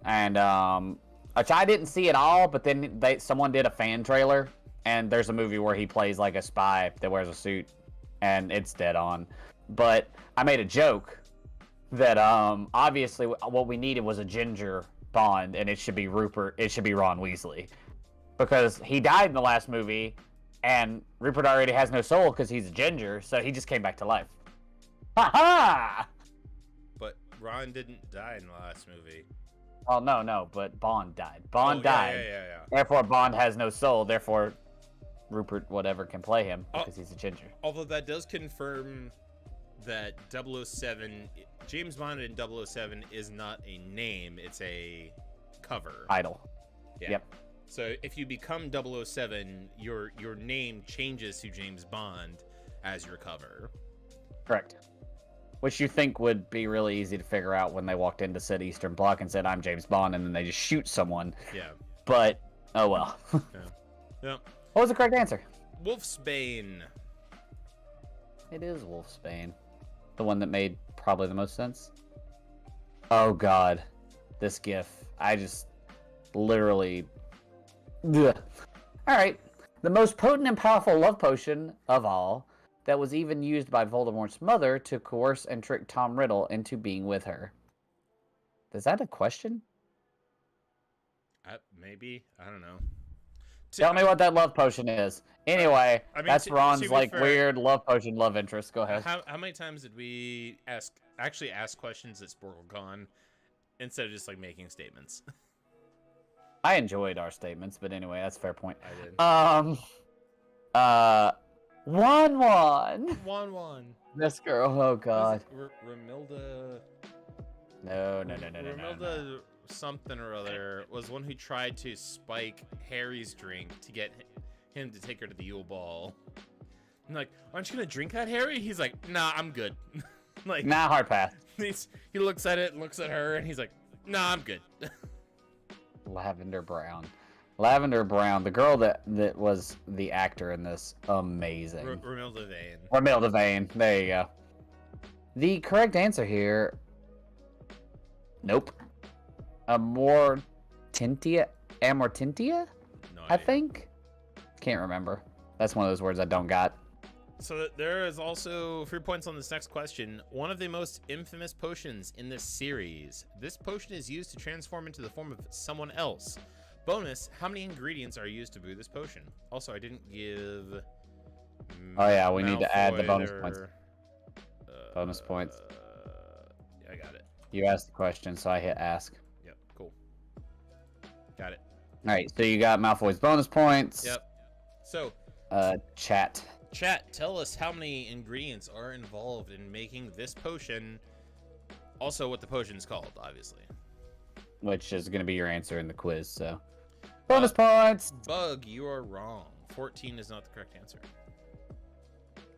B: And, which I didn't see at all, but then someone did a fan trailer, and there's a movie where he plays like a spy that wears a suit, and it's dead on. But I made a joke that, obviously what we needed was a ginger Bond, and it should be Ron Weasley. Because he died in the last movie, and Rupert already has no soul because he's a ginger, so he just came back to life. Ha ha!
A: But Ron didn't die in the last movie.
B: Oh, no, but Bond died. Bond died.
A: Yeah.
B: Therefore, Bond has no soul. Therefore, Rupert whatever can play him because he's a ginger.
A: Although that does confirm that 007, James Bond in 007 is not a name, it's a cover.
B: Title.
A: Yeah.
B: Yep.
A: So if you become 007, your name changes to James Bond as your cover.
B: Correct. Which you think would be really easy to figure out when they walked into said Eastern Bloc and said, "I'm James Bond," and then they just shoot someone.
A: Yeah.
B: But, oh well.
A: Yeah.
B: What was the correct answer?
A: Wolfsbane.
B: It is Wolfsbane. The one that made probably the most sense. Oh god. This gif. I just literally... Ugh. Alright. The most potent and powerful love potion of all that was even used by Voldemort's mother to coerce and trick Tom Riddle into being with her. Is that a question?
A: Maybe. I don't know.
B: Tell me what that love potion is. Anyway, that's Ron's weird love potion love interest. Go ahead.
A: How many times did we actually ask questions at SporkleCon instead of just like making statements?
B: I enjoyed our statements, but anyway, that's a fair point.
A: I did.
B: 1-1.
A: 1-1.
B: This girl, oh god.
A: Ramilda.
B: No.
A: Ramilda something or other was one who tried to spike Harry's drink to get him to take her to the Yule Ball. I'm like, "Aren't you gonna drink that, Harry?" He's like, "Nah, I'm good." Like,
B: nah, hard pass.
A: He looks at it, looks at her, and he's like, "Nah, I'm good."
B: Lavender Brown. Lavender Brown, the girl that was the actor in this, amazing.
A: Romilda Vane.
B: Romilda Vane. There you go. The correct answer here. Nope. Amortentia?
A: No
B: I think. Can't remember. That's one of those words I don't got.
A: So there is also 3 points on this next question. One of the most infamous potions in this series. This potion is used to transform into the form of someone else. Bonus, how many ingredients are used to brew this potion? Also, I didn't give...
B: Oh yeah, we need to add the bonus
A: their,
B: points. Bonus points.
A: Yeah, I got it.
B: You asked the question, so I hit ask.
A: Yep, cool. Got it.
B: Alright, so you got Malfoy's bonus points.
A: Yep. So...
B: Chat.
A: Chat, tell us how many ingredients are involved in making this potion. Also, what the potion's called, obviously.
B: Which is going to be your answer in the quiz, so... Bonus points!
A: Bug, you are wrong. 14 is not the correct answer.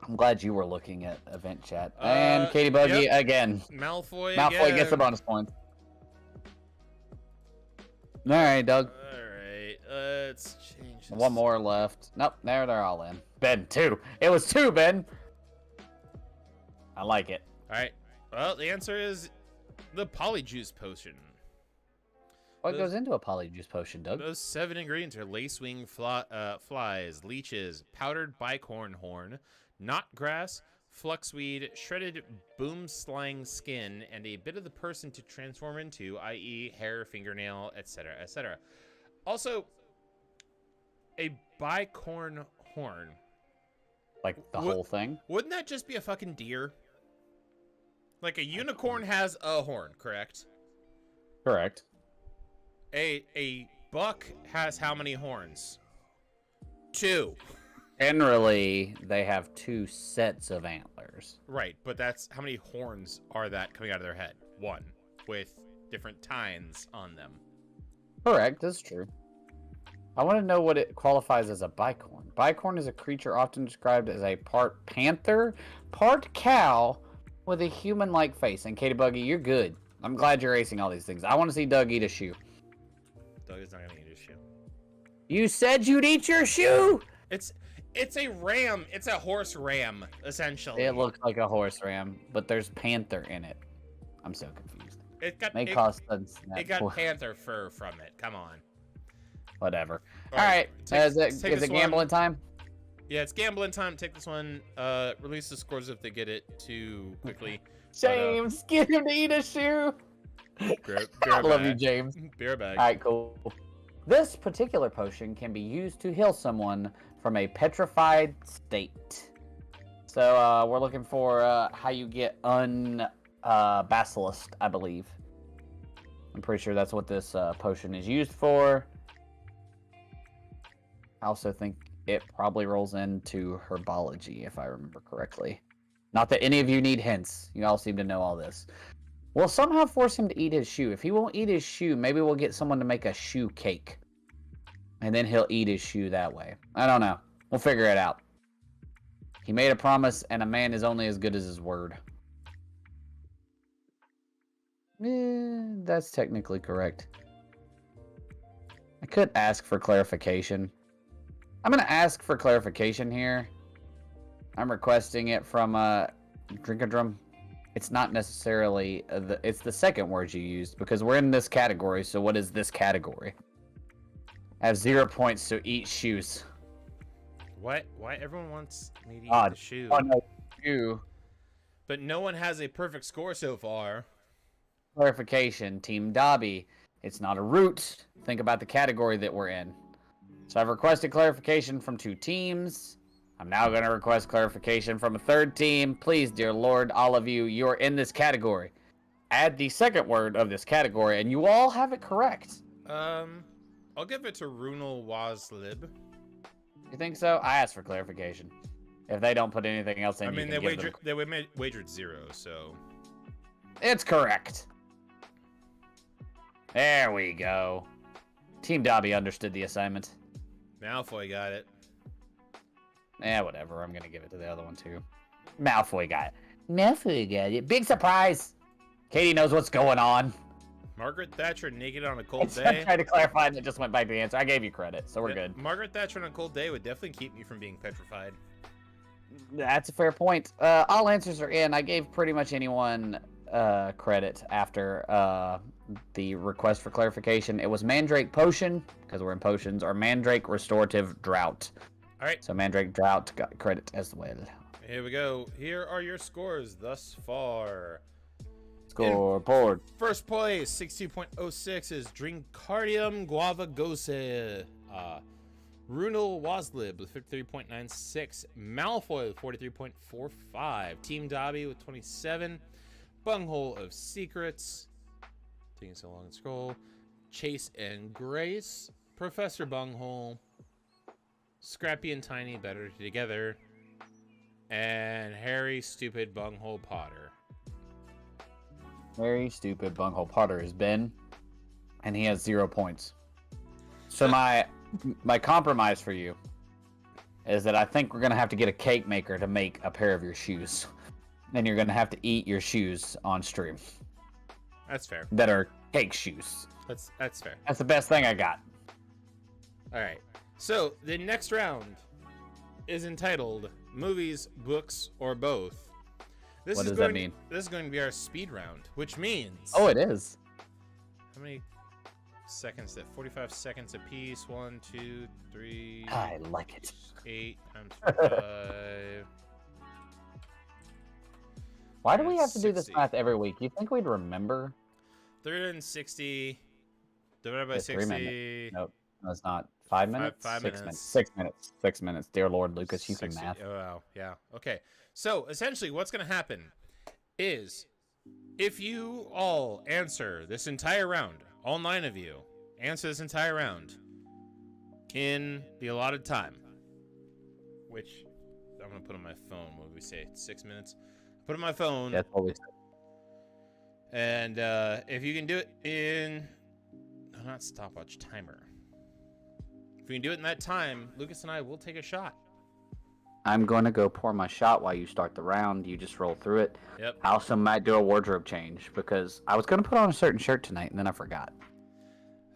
B: I'm glad you were looking at event chat. And Katie Buggy again.
A: Malfoy
B: again. Gets the bonus points. Alright, Doug.
A: Alright, let's change this.
B: One more left. Nope, they're all in. Ben, 2. It was 2, Ben! I like it.
A: Alright, well, the answer is the Polyjuice Potion.
B: What goes into a Polyjuice Potion, Doug?
A: Those 7 ingredients are lacewing flies, leeches, powdered bicorn horn, knotgrass, fluxweed, shredded boomslang skin, and a bit of the person to transform into, i.e. hair, fingernail, etc., etc. Also, a bicorn horn.
B: Like the whole thing?
A: Wouldn't that just be a fucking deer? Like a unicorn has a horn, correct?
B: Correct.
A: A buck has how many horns? 2.
B: Generally, they have 2 sets of antlers.
A: Right, but that's how many horns are that coming out of their head? 1, with different tines on them.
B: Correct, that's true. I want to know what it qualifies as a bicorn. Bicorn is a creature often described as a part panther, part cow, with a human-like face. And Katie Buggy, you're good. I'm glad you're acing all these things. I want to see Doug eat a shoe.
A: Doug is not gonna eat his shoe.
B: You said you'd eat your shoe!
A: It's a ram. It's a horse ram, essentially.
B: It looks like a horse ram, but there's panther in it. I'm so confused.
A: It got
B: It
A: got panther fur from it. Come on.
B: Whatever. All right. Is it gambling time?
A: Yeah, it's gambling time. Take this one. Release the scores if they get it too quickly.
B: James, get him to eat a shoe. I love you, James.
A: Beer bag.
B: All right, cool. This particular potion can be used to heal someone from a petrified state. So we're looking for how you get basilisked, I believe. I'm pretty sure that's what this potion is used for. I also think it probably rolls into herbology, if I remember correctly. Not that any of you need hints. You all seem to know all this. We'll somehow force him to eat his shoe. If he won't eat his shoe, maybe we'll get someone to make a shoe cake. And then he'll eat his shoe that way. I don't know. We'll figure it out. He made a promise, and a man is only as good as his word. That's technically correct. I could ask for clarification. I'm going to ask for clarification here. I'm requesting it from Drinkadrum. It's not necessarily it's the second word you used because we're in this category. So what is this category? I have 0 points to eat shoes.
A: What? Why everyone wants me to eat the shoe?
B: Oh, no, shoe.
A: But no one has a perfect score so far.
B: Clarification, Team Dobby. It's not a root. Think about the category that we're in. So I've requested clarification from 2 teams. I'm now going to request clarification from a 3rd team. Please, dear Lord, all of you, you're in this category. Add the second word of this category, and you all have it correct.
A: I'll give it to Runal Wazlib.
B: You think so? I asked for clarification. If they don't put anything else in,
A: I mean, they wagered 0, so
B: it's correct. There we go. Team Dobby understood the assignment.
A: Malfoy got it.
B: Whatever. I'm gonna give it to the other one too. Malfoy got it. Never forget it. Big surprise. Katie knows what's going on.
A: Margaret Thatcher naked on a cold day.
B: I tried to clarify and it just went back to the answer. I gave you credit, so we're good.
A: Margaret Thatcher on a cold day would definitely keep me from being petrified.
B: That's a fair point. All answers are in. I gave pretty much anyone credit after the request for clarification. It was Mandrake Potion, because we're in potions, or Mandrake Restorative Drought.
A: All right.
B: So Mandrake Drought got credit as well.
A: Here we go. Here are your scores thus far.
B: Scoreboard.
A: First place, 62.06 is Drinkardium Guava Gose. Runel Waslib with 53.96. Malfoy with 43.45. Team Dobby with 27. Bunghole of Secrets. Taking so long to scroll. Chase and Grace. Professor Bunghole. Scrappy and Tiny better together. And Harry Stupid Bunghole Potter.
B: Very stupid bunghole Potter is Ben, and he has 0 points. So my compromise for you is that I think we're gonna have to get a cake maker to make a pair of your shoes, and you're gonna have to eat your shoes on stream.
A: That's fair.
B: That are cake shoes.
A: That's fair.
B: That's the best thing I got.
A: All right. So the next round is entitled Movies, Books, or Both.
B: What does that mean?
A: This is going to be our speed round, which means...
B: Oh, it is.
A: How many seconds? That 45 seconds apiece. 1, 2, 3...
B: I like it.
A: 8 times 5...
B: Why do we have to do this math every week? You think we'd remember?
A: 360 divided by 60...
B: 3 minutes. Nope, that's not. 5 minutes?
A: 5
B: 6
A: minutes.
B: minutes. 6 minutes. 6 minutes. Dear Lord, Lucas, you can
A: 60.
B: math.
A: Oh, wow. Yeah. Okay. So, essentially, what's going to happen is if you all answer this entire round, all 9 of you answer this entire round in the allotted time, which I'm going to put on my phone. What did we say? 6 minutes? Put it on my phone.
B: That's what we said.
A: And if you can do it in... No, not stopwatch, timer. If we can do it in that time, Lucas and I will take a shot.
B: I'm going to go pour my shot while you start the round. You just roll through it.
A: Yep.
B: I also might do a wardrobe change because I was going to put on a certain shirt tonight and then I forgot.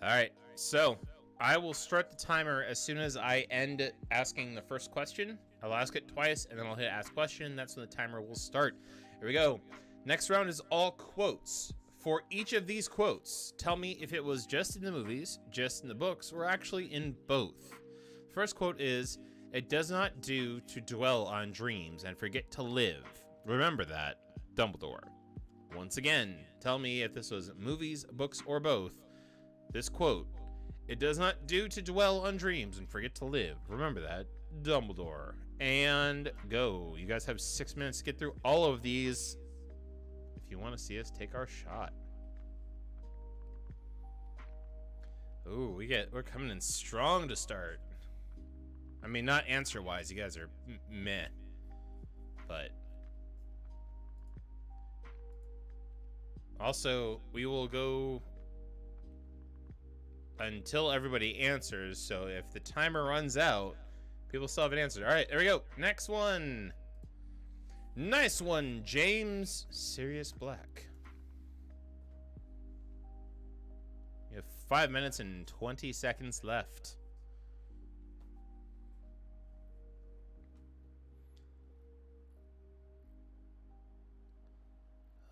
A: All right. So I will start the timer as soon as I end asking the first question. I'll ask it twice and then I'll hit ask question. That's when the timer will start. Here we go. Next round is all quotes. For each of these quotes, tell me if it was just in the movies, just in the books, or actually in both. The first quote is, "It does not do to dwell on dreams and forget to live. Remember that, Dumbledore." Once again, tell me if this was movies, books, or both. This quote, "It does not do to dwell on dreams and forget to live. Remember that, Dumbledore." And go. You guys have 6 minutes to get through all of these. If you want to see us take our shot. Ooh, we're coming in strong to start. I mean, not answer-wise, you guys are meh. But also, we will go until everybody answers. So if the timer runs out, people still haven't answered. All right, there we go. Next one. Nice one, James Sirius Black. You have 5 minutes and 20 seconds left.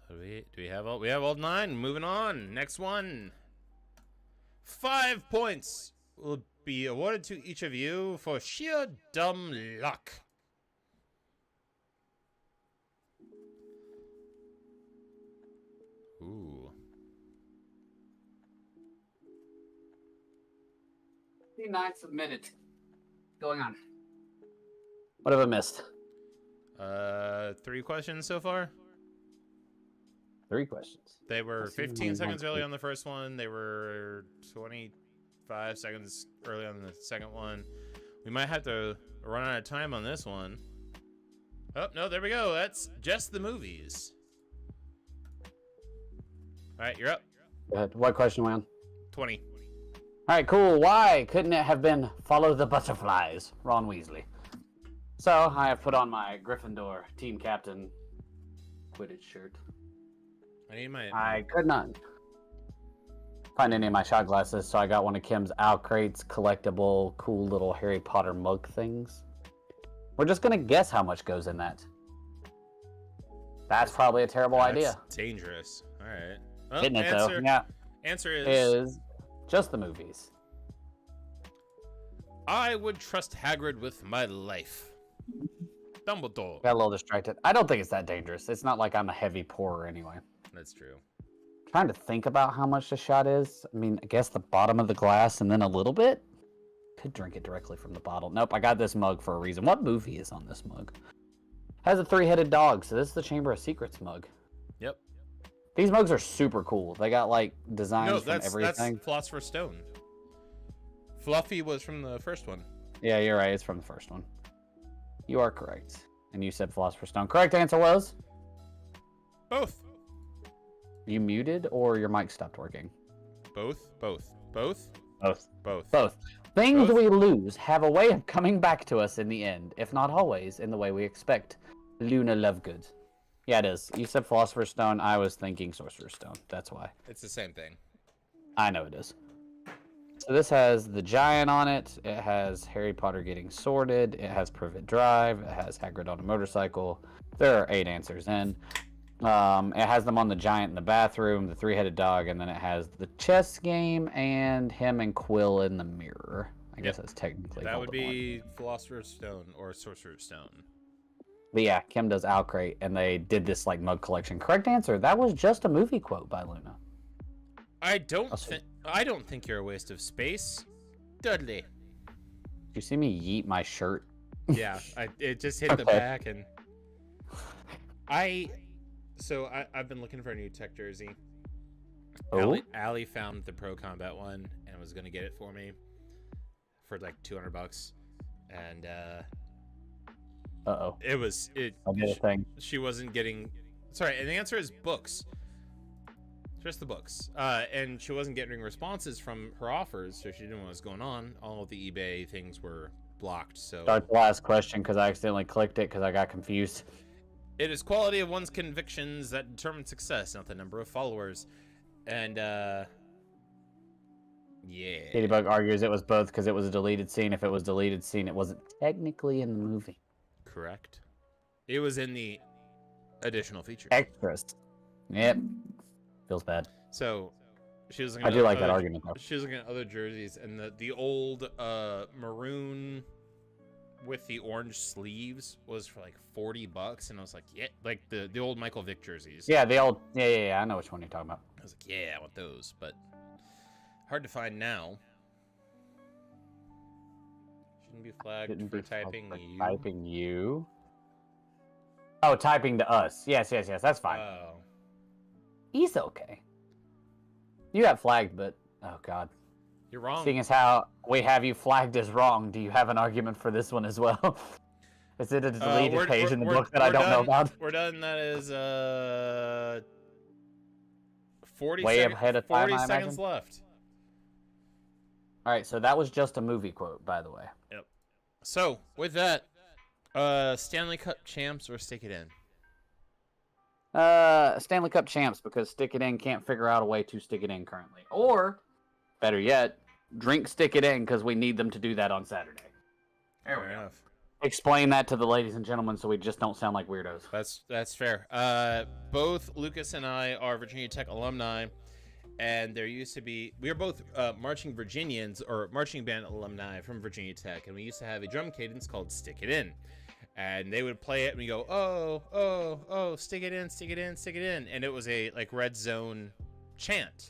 A: Do we have all? We have all 9. Moving on. Next one. 5 points will be awarded to each of you for sheer dumb luck. Ooh.
B: 59 submitted. Going on. What have I missed?
A: 3 questions so far.
B: 3 questions.
A: They were 15 seconds early on the first one. They were 25 seconds early on the second one. We might have to run out of time on this one. Oh, no, there we go. That's just the movies. All right, you're up.
B: Go ahead. What question, man?
A: 20.
B: All right, cool. Why couldn't it have been Follow the Butterflies, Ron Weasley? So I have put on my Gryffindor team captain Quidditch shirt.
A: I
B: could not find any of my shot glasses, so I got one of Kim's Owl Crates collectible, cool little Harry Potter mug things. We're just gonna guess how much goes in that. That's probably a terrible idea.
A: Dangerous. All right. Well,
B: Isn't it though? Yeah.
A: Answer
B: is just the movies.
A: I would trust Hagrid with my life. Dumbledore.
B: Got a little distracted. I don't think it's that dangerous. It's not like I'm a heavy pourer anyway.
A: That's true.
B: Trying to think about how much the shot is. I mean, I guess the bottom of the glass and then a little bit. Could drink it directly from the bottle. Nope, I got this mug for a reason. What movie is on this mug? Has a 3-headed dog, so this is the Chamber of Secrets mug.
A: Yep.
B: These mugs are super cool. They got like designs from everything.
A: That's Philosopher's Stone. Fluffy was from the first one.
B: Yeah, you're right. It's from the first one. You are correct. And you said Philosopher's Stone. Correct answer was?
A: Both.
B: You muted or your mic stopped working?
A: Both.
B: Things we lose have a way of coming back to us in the end, if not always in the way we expect. Luna Lovegood. Yeah, it is. You said Philosopher's Stone. I was thinking Sorcerer's Stone. That's why.
A: It's the same thing.
B: I know it is. So this has the giant on it. It has Harry Potter getting sorted. It has Privet Drive. It has Hagrid on a motorcycle. There are 8 answers in. It has them on the giant in the bathroom, the 3-headed dog, and then it has the chess game and him and Quill in the mirror. I guess that's technically
A: that would be Philosopher's Stone or Sorcerer's Stone.
B: But yeah, Kim does Owl Crate, and they did this like mug collection. Correct answer. That was just a movie quote by Luna.
A: I don't think you're a waste of space, Dudley.
B: Did you see me yeet my shirt?
A: Yeah, it just hit the back, and I've been looking for a new tech jersey.
B: Oh?
A: Allie found the Pro Combat one and was gonna get it for me for like $200, and
B: uh-oh.
A: I did a thing. She wasn't getting. Sorry, and the answer is books. Just the books. And she wasn't getting responses from her offers, so she didn't know what was going on. All of the eBay things were blocked. So
B: start the last question because I accidentally clicked it because I got confused.
A: It is quality of one's convictions that determine success, not the number of followers. And yeah.
B: Ladybug argues it was both because it was a deleted scene. If it was deleted scene, it wasn't technically in the movie.
A: Correct. It was in the additional features.
B: Extras. Yep. Feels bad.
A: So she was.
B: I do like that argument though.
A: She was looking at other jerseys, and the old maroon with the orange sleeves was for like $40, and I was like, yeah, like the old Michael Vick jerseys.
B: Yeah, the old. Yeah. I know which one you're talking about.
A: I was like, yeah, I want those, but hard to find now. Shouldn't be flagged for typing you.
B: Typing you. Oh, typing to us. Yes. That's fine.
A: Oh.
B: He's okay. You got flagged, but oh god.
A: You're wrong.
B: Seeing as how we have you flagged as wrong, do you have an argument for this one as well? Is it a deleted page in the book that I don't know about?
A: We're done. That is 40
B: way ahead of time,
A: 40 seconds left.
B: All right, so that was just a movie quote, by the way.
A: Yep. So with that, Stanley Cup champs or Stick It In?
B: Stanley Cup champs, because Stick It In can't figure out a way to stick it in currently. Or, better yet, drink Stick It In because we need them to do that on Saturday.
A: Fair enough.
B: Explain that to the ladies and gentlemen so we just don't sound like weirdos.
A: That's fair. Both Lucas and I are Virginia Tech alumni, and there used to be, we are both marching Virginians or marching band alumni from Virginia Tech, and we used to have a drum cadence called Stick It In. And they would play it, and we go, oh, stick it in, stick it in, stick it in. And it was a, like, red zone chant.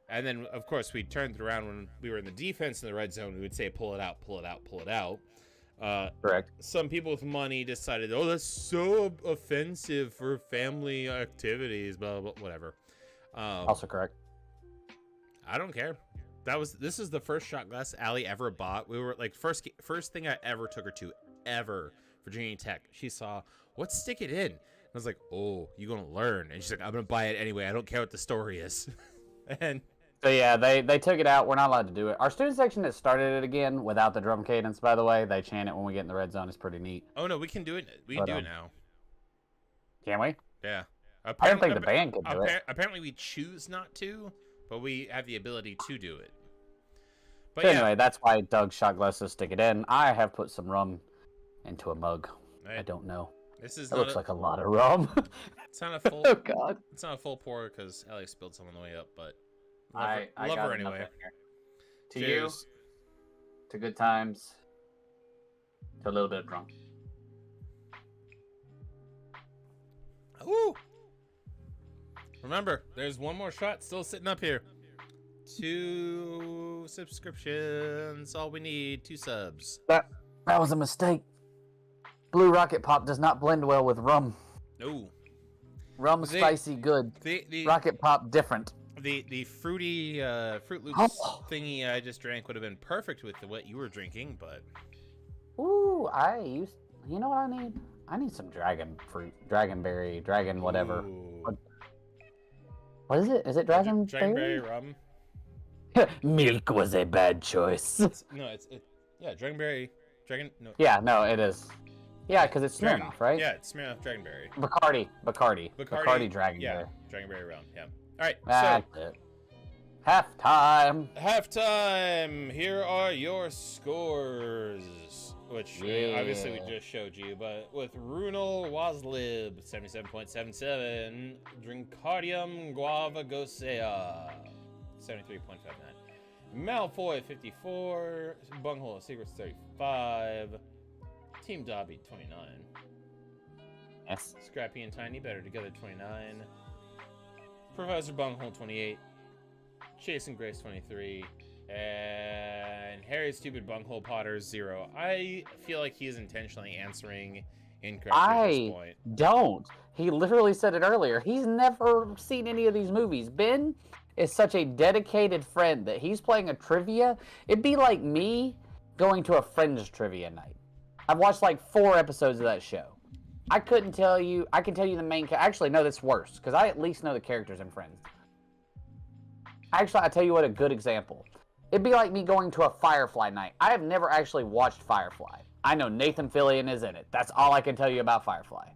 A: And then, of course, we turned it around when we were in the defense in the red zone. We would say, pull it out, pull it out, pull it out.
B: Correct.
A: Some people with money decided, oh, that's so offensive for family activities, blah, blah, blah, whatever.
B: Also correct.
A: I don't care. This is the first shot glass Allie ever bought. We were, like, first thing I ever took her to, ever. Virginia Tech. She saw, what's Stick It In? I was like, oh, you gonna learn. And she's like, I'm gonna buy it anyway. I don't care what the story is. And
B: so yeah, they took it out. We're not allowed to do it. Our student section has started it again without the drum cadence, by the way. They chant it when we get in the red zone. It's pretty neat.
A: Oh no, we can do it. We can do it now.
B: Can we?
A: Yeah.
B: I didn't think the band could do it.
A: Apparently we choose not to, but we have the ability to do it.
B: But anyway, that's why Doug shot glass to stick it in. I have put some rum into a mug.
A: Right.
B: I don't know.
A: It
B: looks like a lot of rum.
A: It's not a full.
B: Oh God.
A: It's not a full pour because Alex spilled some on the way up, but
B: I
A: love
B: got
A: her anyway.
B: To
A: Cheers.
B: you. To good times. To a little bit of drunk.
A: Woo! Remember, there's one more shot still sitting up here. 2 subscriptions. All we need. 2 subs.
B: That was a mistake. Blue Rocket Pop does not blend well with rum.
A: No.
B: Rum spicy good.
A: The
B: Rocket Pop different.
A: The fruity Fruit Loops thingy I just drank would have been perfect with what you were drinking, but.
B: Ooh, you know what I need? I need some dragon fruit, dragonberry, dragon whatever. What is it? Is it dragonberry?
A: Dragonberry rum.
B: Milk was a bad choice.
A: Yeah, dragonberry. No.
B: Yeah, no, it is. Yeah, because it's Smirnoff, right?
A: Yeah, it's Smirnoff dragonberry.
B: Bacardi dragonberry.
A: Yeah, dragonberry rum. Yeah. All right.
B: That's it. Halftime.
A: Halftime. Here are your scores, which obviously we just showed you, but with Runel Waslib 77.77, Drinkardium Guava Gosea 73.59, Malfoy 54, Bunghole of Secrets 35, Team Dobby 29,
B: Yes.
A: Scrappy and Tiny Better Together 29, Professor Bunghole 28, Chase and Grace 23, and Harry Stupid Bunghole Potter 0. I feel like he is intentionally answering incorrectly at this point.
B: Don't. He literally said it earlier. He's never seen any of these movies. Ben is such a dedicated friend that he's playing a trivia. It'd be like me going to a Friends trivia night. I've watched like 4 episodes of that show. I couldn't tell you. I can tell you the main. Actually, no, that's worse because I at least know the characters in Friends. Actually, I tell you what, a good example. It'd be like me going to a Firefly night. I have never actually watched Firefly. I know Nathan Fillion is in it. That's all I can tell you about Firefly.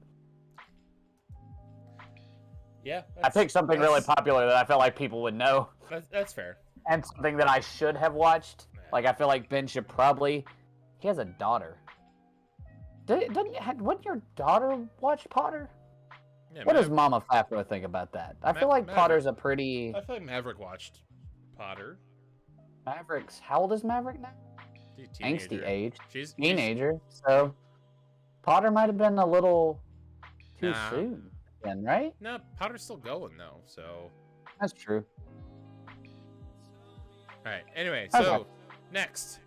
A: Yeah.
B: I picked something really popular that I felt like people would know.
A: That's fair.
B: And something that I should have watched. Like, I feel like Ben should probably... He has a daughter. Wouldn't your daughter watch Potter?
A: Yeah,
B: what does Mama Fafro think about that? I feel like Potter's a pretty...
A: I feel like Maverick watched Potter.
B: Maverick's... How old is Maverick now?
A: Teenager.
B: Angsty age.
A: She's
B: teenager. So, Potter might have been a little too soon then, right?
A: No, Potter's still going, though, so...
B: That's true.
A: Alright, anyway,
B: Okay.
A: so, next.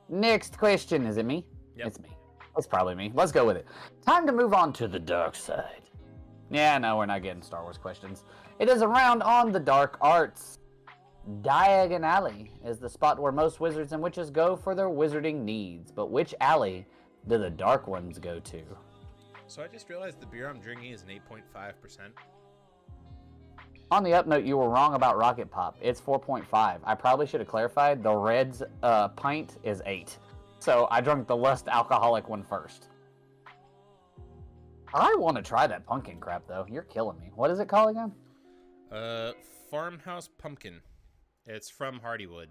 B: Next question. Is it me?
A: Yep.
B: It's me. It's probably me. Let's go with it. Time to move on to the dark side. Yeah, no, we're not getting Star Wars questions. It is a round on the dark arts. Diagon Alley is the spot where most wizards and witches go for their wizarding needs. But which alley do the dark ones go to?
A: So I just realized the beer I'm drinking is an 8.5%.
B: On the up note, you were wrong about Rocket Pop. It's 4.5. I probably should have clarified. The Red's pint is 8. So I drank the less alcoholic one first. I want to try that pumpkin crap, though. You're killing me. What is it called again?
A: Farmhouse Pumpkin. It's from Hardywood.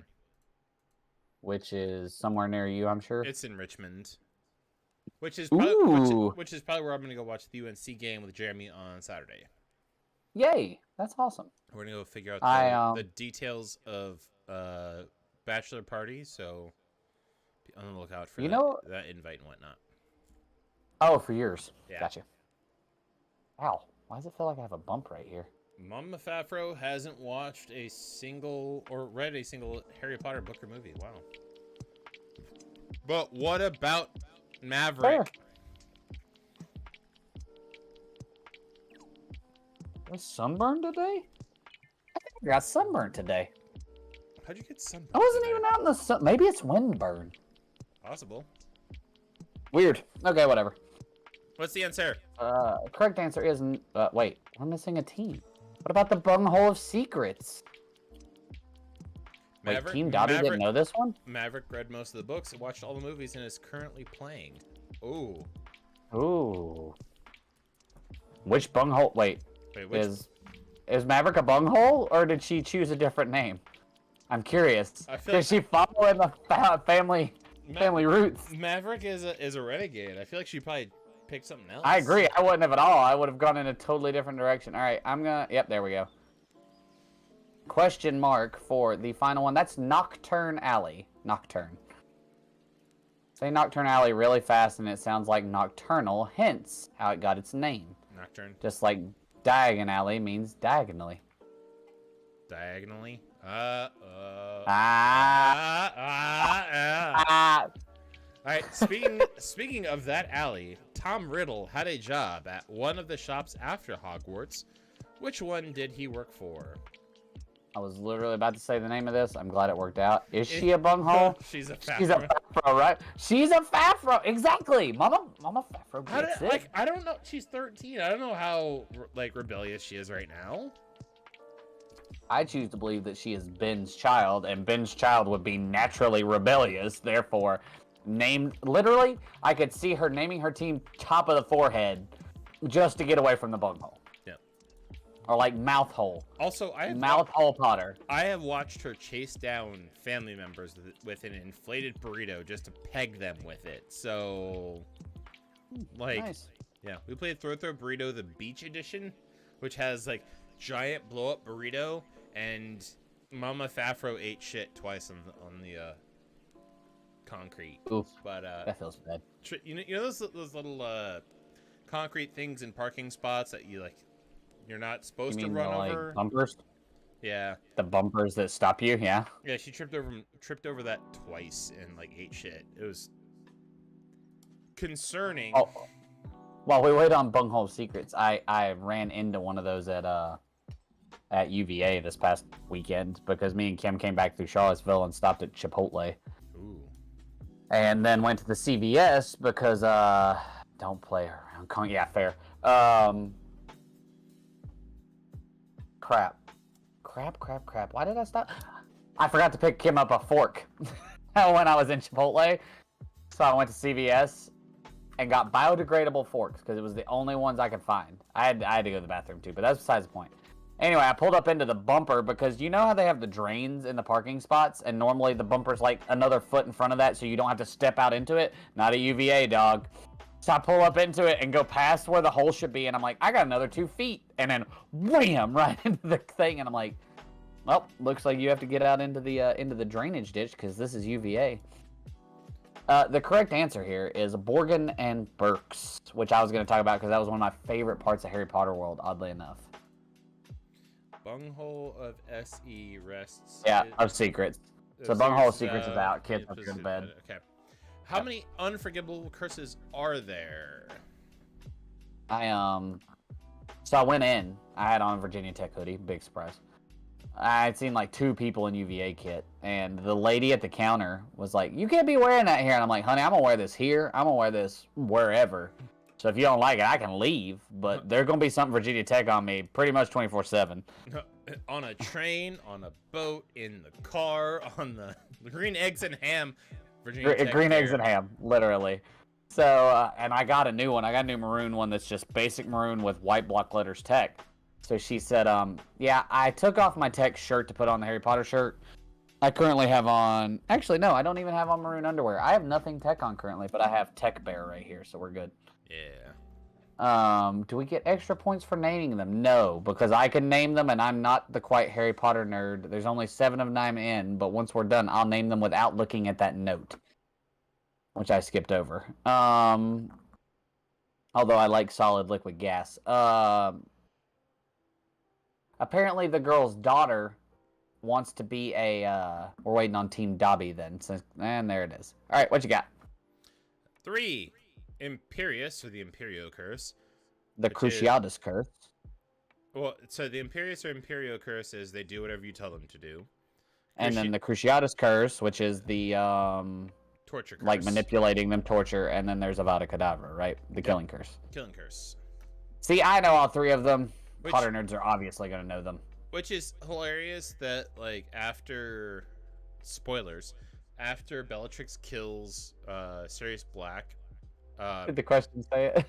B: Which is somewhere near you, I'm sure.
A: It's in Richmond. Which is probably, which is probably where I'm going to go watch the UNC game with Jeremy on Saturday.
B: Yay. That's awesome.
A: We're going to go figure out the details of bachelor party, so be on the lookout for that invite and whatnot.
B: Oh, for yours.
A: Yeah.
B: Gotcha. Ow. Why does it feel like I have a bump right here?
A: Mama Fafro hasn't watched a single or read a single Harry Potter book or movie. Wow. But what about Maverick?
B: Was sunburned today? I think I got sunburned today.
A: How'd you get sunburned?
B: I wasn't even out in the sun. Maybe it's windburn.
A: Possible.
B: Weird. Okay, whatever.
A: What's the answer?
B: Correct answer is... wait, we're missing a team. What about the bunghole of secrets? Wait, Team Dobby didn't know this one?
A: Maverick read most of the books, watched all the movies, and is currently playing. Ooh.
B: Ooh. Which bunghole? Wait,
A: which...
B: is Maverick a bunghole, or did she choose a different name? I'm curious. Did she follow in the family roots?
A: Maverick is a renegade. I feel like she probably picked something else.
B: I agree. I wouldn't have at all. I would have gone in a totally different direction. All right, I'm gonna. Yep, there we go. Question mark for the final one. That's Nocturne Alley. Nocturne. Say Nocturne Alley really fast, and it sounds like nocturnal. Hence how it got its name.
A: Nocturne.
B: Just like Diagon Alley means diagonally.
A: Diagonally. All right. Speaking of that alley, Tom Riddle had a job at one of the shops after Hogwarts. Which one did he work for?
B: I was literally about to say the name of this. I'm glad it worked out. Is she a bunghole?
A: She's a Fafro.
B: She's a Fafro, right? She's a Fafro. Exactly. Mama Fafro gets it.
A: I don't know. She's 13. I don't know how rebellious she is right now.
B: I choose to believe that she is Ben's child, and Ben's child would be naturally rebellious. Therefore, literally, I could see her naming her team Top of the Forehead just to get away from the bunghole. Or like mouth hole.
A: Also,
B: mouth hole Potter.
A: I have watched her chase down family members with an inflated burrito just to peg them with it. So, like,
B: nice.
A: Yeah, we played Throw Burrito, the beach edition, which has like giant blow up burrito, and Mama Fafro ate shit twice on the concrete.
B: Oof.
A: But
B: that feels bad.
A: You know those little concrete things in parking spots that you're not supposed to run over.
B: Like bumpers?
A: Yeah.
B: The bumpers that stop you, yeah.
A: Yeah, she tripped over that twice and like ate shit. It was concerning.
B: Oh. While we wait on bunghole secrets, I ran into one of those at UVA this past weekend because me and Kim came back through Charlottesville and stopped at Chipotle.
A: Ooh. And
B: then went to the CVS because don't play around. Yeah, fair. Crap. Why did I stop? I forgot to pick Kim up a fork when I was in Chipotle. So I went to CVS and got biodegradable forks because it was the only ones I could find. I had to go to the bathroom too, but that's besides the point. Anyway, I pulled up into the bumper because you know how they have the drains in the parking spots, and normally the bumper's like another foot in front of that so you don't have to step out into it? Not a UVA, dog. So I pull up into it and go past where the hole should be, and I'm like, I got another 2 feet. And then wham, right into the thing, and I'm like, well, looks like you have to get out into the drainage ditch because this is UVA. The correct answer here is Borgin and Burkes, which I was going to talk about because that was one of my favorite parts of Harry Potter world, oddly enough.
A: Bunghole of SE rests.
B: Yeah, of secrets. So Bunghole of Secrets is out. Kids have to go to bed.
A: Okay. How many unforgivable curses are there?
B: So I went in. I had on a Virginia Tech hoodie. Big surprise. I had seen like 2 people in UVA kit, and the lady at the counter was like, "You can't be wearing that here." And I'm like, "Honey, I'm gonna wear this here. I'm gonna wear this wherever. So if you don't like it, I can leave. But there's gonna be something Virginia Tech on me, pretty much 24/7."
A: On a train, on a boat, in the car, on the green eggs and ham. Virginia Tech
B: green eggs and ham, literally. So, and I got a new one. I got a new maroon one that's just basic maroon with white block letters Tech. So she said, yeah, I took off my Tech shirt to put on the Harry Potter shirt. I currently have on, actually, no, I don't even have on maroon underwear. I have nothing Tech on currently, but I have Tech Bear right here, so we're good.
A: Yeah.
B: Do we get extra points for naming them? No, because I can name them, and I'm not the quite Harry Potter nerd. There's only 7 of 9 in, but once we're done, I'll name them without looking at that note, which I skipped over. Although I like solid liquid gas. Apparently the girl's daughter wants to be we're waiting on Team Dobby then. So, and there it is. All right, what you got?
A: 3. Imperius, or the Imperio Curse.
B: The Cruciatus Curse.
A: Well, so the Imperius or Imperio Curse is they do whatever you tell them to do.
B: And then the Cruciatus Curse, which is the
A: torture curse.
B: Like manipulating them, torture, and then there's Avada Kedavra, right? The Killing Curse.
A: Killing Curse.
B: See, I know all 3 of them. Potter nerds are obviously going to know them.
A: Which is hilarious that, like, after... Spoilers. After Bellatrix kills Sirius Black,
B: Did the question say it?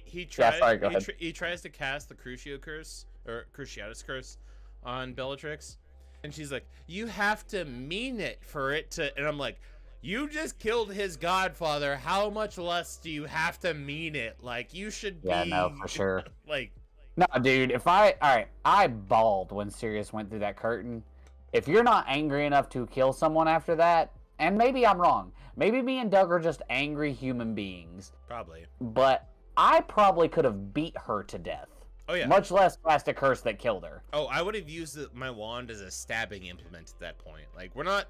A: He tries.
B: Yeah, sorry, go ahead.
A: He tries to cast the Crucio curse or Cruciatus curse on Bellatrix, and she's like, "You have to mean it for it to." And I'm like, "You just killed his godfather. How much less do you have to mean it? Like, you should be."
B: Yeah, no, for sure.
A: Like,
B: no, dude. I bawled when Sirius went through that curtain. If you're not angry enough to kill someone after that, and maybe I'm wrong. Maybe me and Doug are just angry human beings.
A: probably.
B: But I probably could have beat her to death.
A: Oh yeah.
B: Much less cast a curse that killed her.
A: Oh, I would have used my wand as a stabbing implement at that point. Like, we're not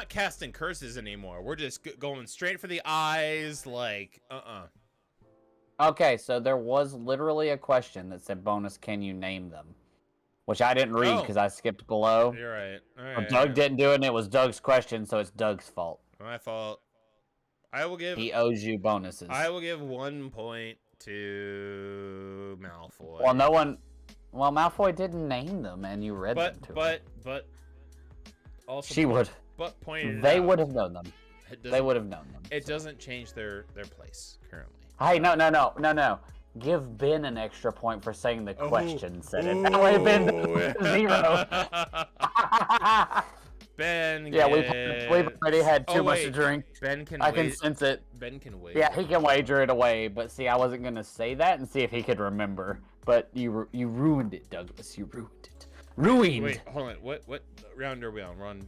A: casting curses anymore. We're just going straight for the eyes. Like,
B: Okay, so there was literally a question that said, bonus, can you name them? Which I didn't read because I skipped below.
A: You're right. All right.
B: Well, Doug didn't do it, and it was Doug's question, so it's Doug's fault.
A: My fault. I will give.
B: He owes you bonuses.
A: I will give 1 point to Malfoy.
B: Well, no one. Well, Malfoy didn't name them, and you read them to him.
A: But. Also.
B: She would.
A: But pointed.
B: They
A: out,
B: would have known them. They would have known them.
A: It doesn't change their place currently.
B: Hey, no. Give Ben an extra point for saying the question said it. That way Ben does 0.
A: Ben.
B: Yeah, we've already had too much to drink.
A: Ben can.
B: I can sense it.
A: Ben can wager.
B: Yeah, he can wager it away. But see, I wasn't gonna say that and see if he could remember. But you ruined it, Douglas. You ruined it. Ruined.
A: Wait, hold on. What round are we on? We're on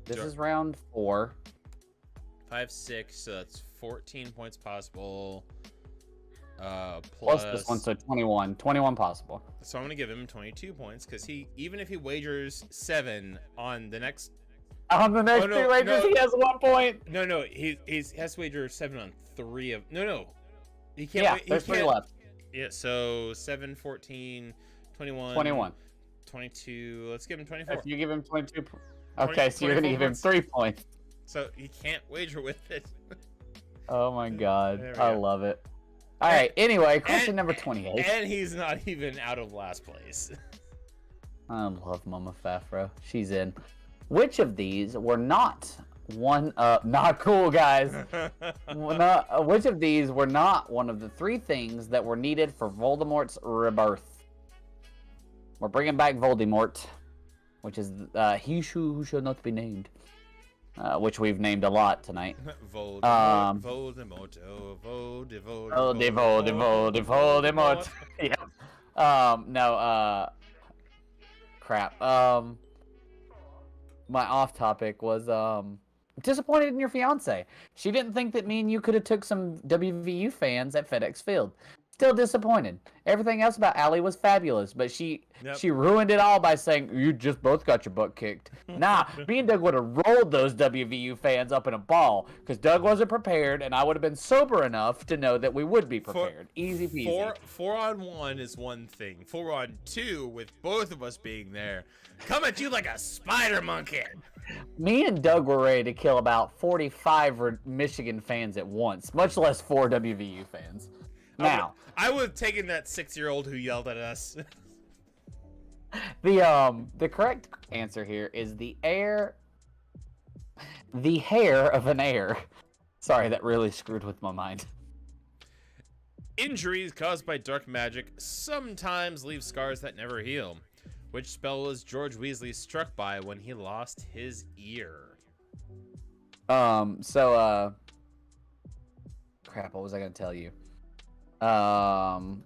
B: This is round 4.
A: 5, 6. So that's 14 points possible.
B: Plus this one, so 21. 21 possible.
A: So I'm gonna give him 22 points because even if he wagers 7 on the next.
B: On the next 2 wagers, he has 1 point.
A: No, he has to wager 7 on 3 of. No, he can't.
B: Yeah, there's 3 left.
A: Yeah, so 7, 14, 21. 22. Let's give him 24.
B: If you give him 22. Okay, so you're gonna give him 3 points.
A: So he can't wager with it.
B: Oh my god, I love it. All right. Anyway, question number 28.
A: And he's not even out of last place.
B: I love Mama Fafro. She's in. Which of these were not not cool, guys. Which of these were not one of the 3 things that were needed for Voldemort's rebirth? We're bringing back Voldemort, which is he who shall not be named. Which we've named a lot tonight.
A: Voldemort.
B: Yeah. No. Crap. My off topic was disappointed in your fiance. She didn't think that me and you could have took some WVU fans at FedEx Field. Still disappointed. Everything else about Allie was fabulous, but she ruined it all by saying, you just both got your butt kicked. Nah, me and Doug would have rolled those WVU fans up in a ball, because Doug wasn't prepared, and I would have been sober enough to know that we would be prepared. Easy peasy.
A: 4 on 1 is one thing. 4 on 2, with both of us being there, come at you like a spider monkey.
B: Me and Doug were ready to kill about 45 Michigan fans at once, much less 4 WVU fans. Now,
A: I would have taken that 6-year-old who yelled at us.
B: The correct answer here is the hair of an heir. Sorry, that really screwed with my mind.
A: Injuries caused by dark magic sometimes leave scars that never heal. Which spell was George Weasley struck by when he lost his ear?
B: Crap, what was I gonna tell you? Don't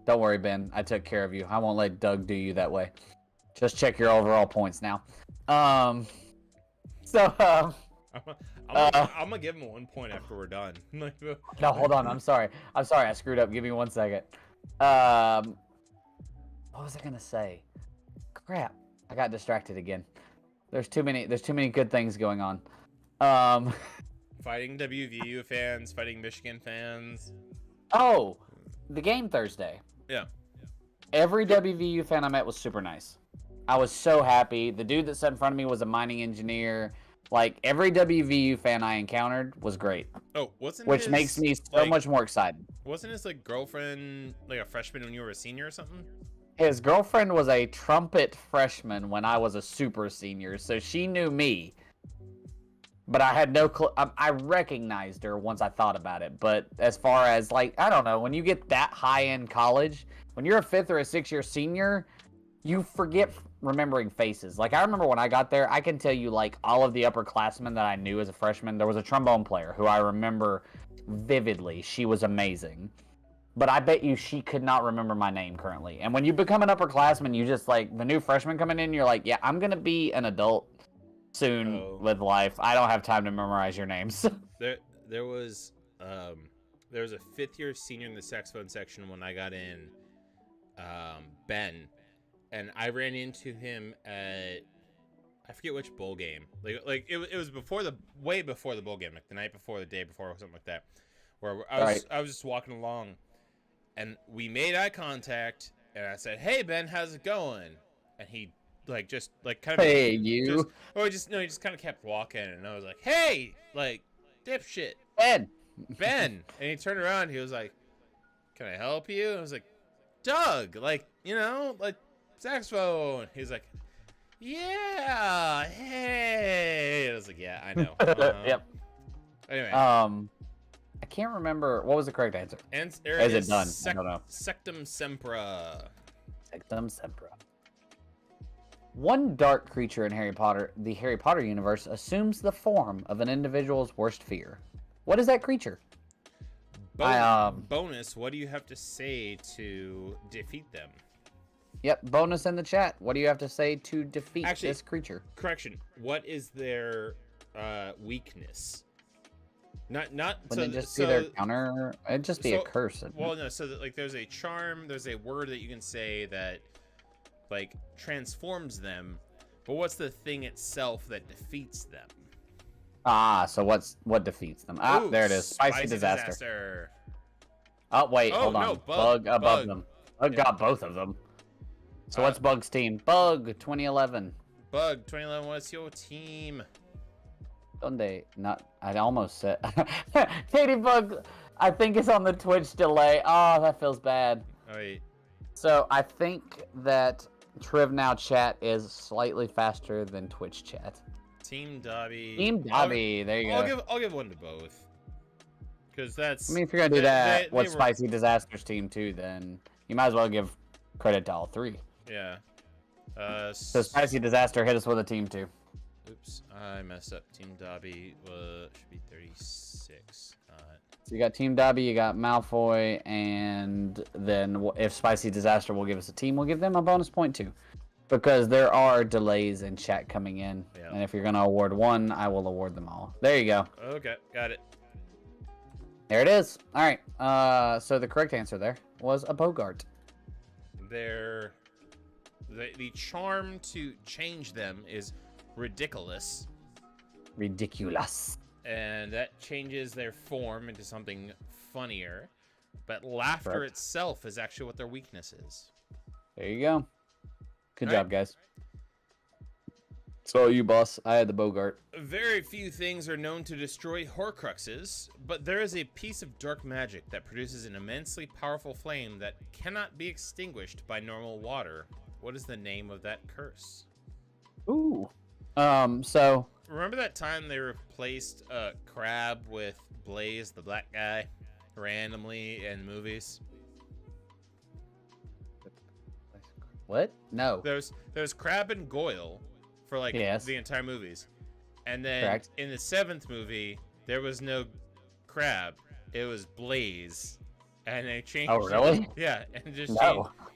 B: worry, Ben. I took care of you. I won't let Doug do you that way. Just check your overall points now.
A: I'm gonna give him 1 point after we're done.
B: No, hold on. I'm sorry. I screwed up. Give me 1 second. What was I gonna say? Crap. I got distracted again. There's too many good things going on.
A: Fighting WVU fans, fighting Michigan fans.
B: Oh, the game Thursday.
A: Yeah.
B: Every WVU fan I met was super nice. I was so happy. The dude that sat in front of me was a mining engineer. Like, every WVU fan I encountered was great.
A: Oh, which
B: makes me so much more excited.
A: Wasn't his girlfriend a freshman when you were a senior or something?
B: His girlfriend was a trumpet freshman when I was a super senior, so she knew me. but I had no clue. I recognized her once I thought about it. But as far as like, I don't know, when you get that high in college, when you're a 5th or a 6th-year senior, you forget remembering faces. Like, I remember when I got there, I can tell you like all of the upperclassmen that I knew as a freshman. There was a trombone player who I remember vividly. She was amazing. But I bet you she could not remember my name currently. And when you become an upperclassman, you just like the new freshman coming in, you're like, yeah, I'm going to be an adult soon with life. I don't have time to memorize your names.
A: There was a 5th-year senior in the saxophone section when I got in, Ben, and I ran into him at, I forget which bowl game. Like it was way before the bowl game, like the night before, the day before, or something like that. Where I was just walking along, and we made eye contact, and I said, "Hey Ben, how's it going?" And he he just kind of kept walking, and I was like, "Hey, like, dipshit, Ben," and he turned around, he was like, "Can I help you?" And I was like, "Doug, like, like saxophone." He's like, "Yeah, hey." And I was like, "Yeah, I know."
B: Yep.
A: Anyway.
B: I can't remember what was the correct answer.
A: Is
B: it done? I don't know.
A: Sectum Sempra.
B: Sectum Sempra. One dark creature in the Harry Potter universe, assumes the form of an individual's worst fear. What is that creature?
A: Bonus, what do you have to say to defeat them?
B: Yep, bonus in the chat. What do you have to say to defeat this creature?
A: Correction. What is their weakness? Not.
B: Wouldn't it just be their counter? It'd just be a curse.
A: Well, no. So like, there's a charm. There's a word that you can say that, like, transforms them. But what's the thing itself that defeats them?
B: So what defeats them? Ooh, there it is. Spicy disaster. Oh wait, hold on. No, bug above them. Bug got both of them. So what's Bug's team? Bug 2011.
A: Bug 2011. What's your team?
B: Sunday, not. I almost said. Katie Bug, I think it's on the Twitch delay. Oh, that feels bad.
A: Oh, wait.
B: So I think that Triv Now chat is slightly faster than Twitch chat.
A: Team Dobby.
B: Team Dobby. There you go.
A: I'll give one to both. Because that's.
B: I mean, if you're gonna do that, what's Spicy Disaster's team too? Then you might as well give credit to all three.
A: Yeah.
B: So Spicy Disaster hit us with a team too.
A: Oops, I messed up. Team Dobby should be 36.
B: So you got Team Dobby, you got Malfoy, and then if Spicy Disaster will give us a team, we'll give them a bonus point too. Because there are delays in chat coming in. Yeah. And if you're going to award one, I will award them all. There you go.
A: Okay, got it.
B: There it is. All right. So the correct answer there was a Bogart.
A: The charm to change them is ridiculous.
B: Ridiculous.
A: And that changes their form into something funnier. But laughter itself is actually what their weakness is.
B: There you go. Good job, guys. So you, boss. I had the Bogart.
A: Very few things are known to destroy Horcruxes, but there is a piece of dark magic that produces an immensely powerful flame that cannot be extinguished by normal water. What is the name of that curse?
B: Ooh. So
A: remember that time they replaced Crab with Blaze, the black guy, randomly in movies?
B: What? No.
A: There's Crab and Goyle for like the entire movies, and then in the 7th movie there was no Crab, it was Blaze, and they changed.
B: Oh really?
A: Yeah, and just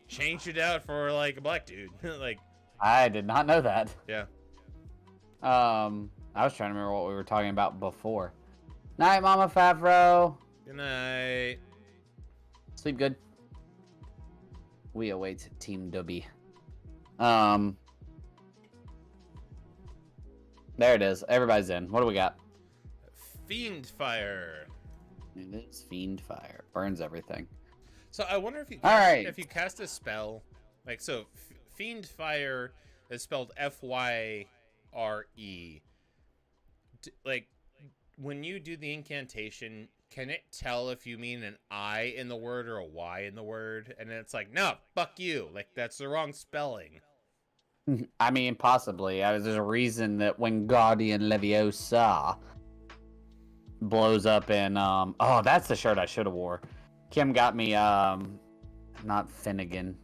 A: changed it out for like a black dude. Like,
B: I did not know that.
A: Yeah.
B: I was trying to remember what we were talking about before. Night, Mama Favreau.
A: Good night.
B: Sleep good. We await Team Dobby. There it is. Everybody's in. What do we got?
A: Fiend Fire.
B: It is Fiend Fire. Burns everything.
A: So I wonder if you cast a spell, like, so Fiend Fire is spelled Fyre. Like, when you do the incantation, can it tell if you mean an I in the word or a Y in the word? And then it's like, no, fuck you. Like, that's the wrong spelling.
B: I mean, possibly. There's a reason that Wingardium Leviosa blows up in oh, that's the shirt I should have wore. Kim got me not Finnegan.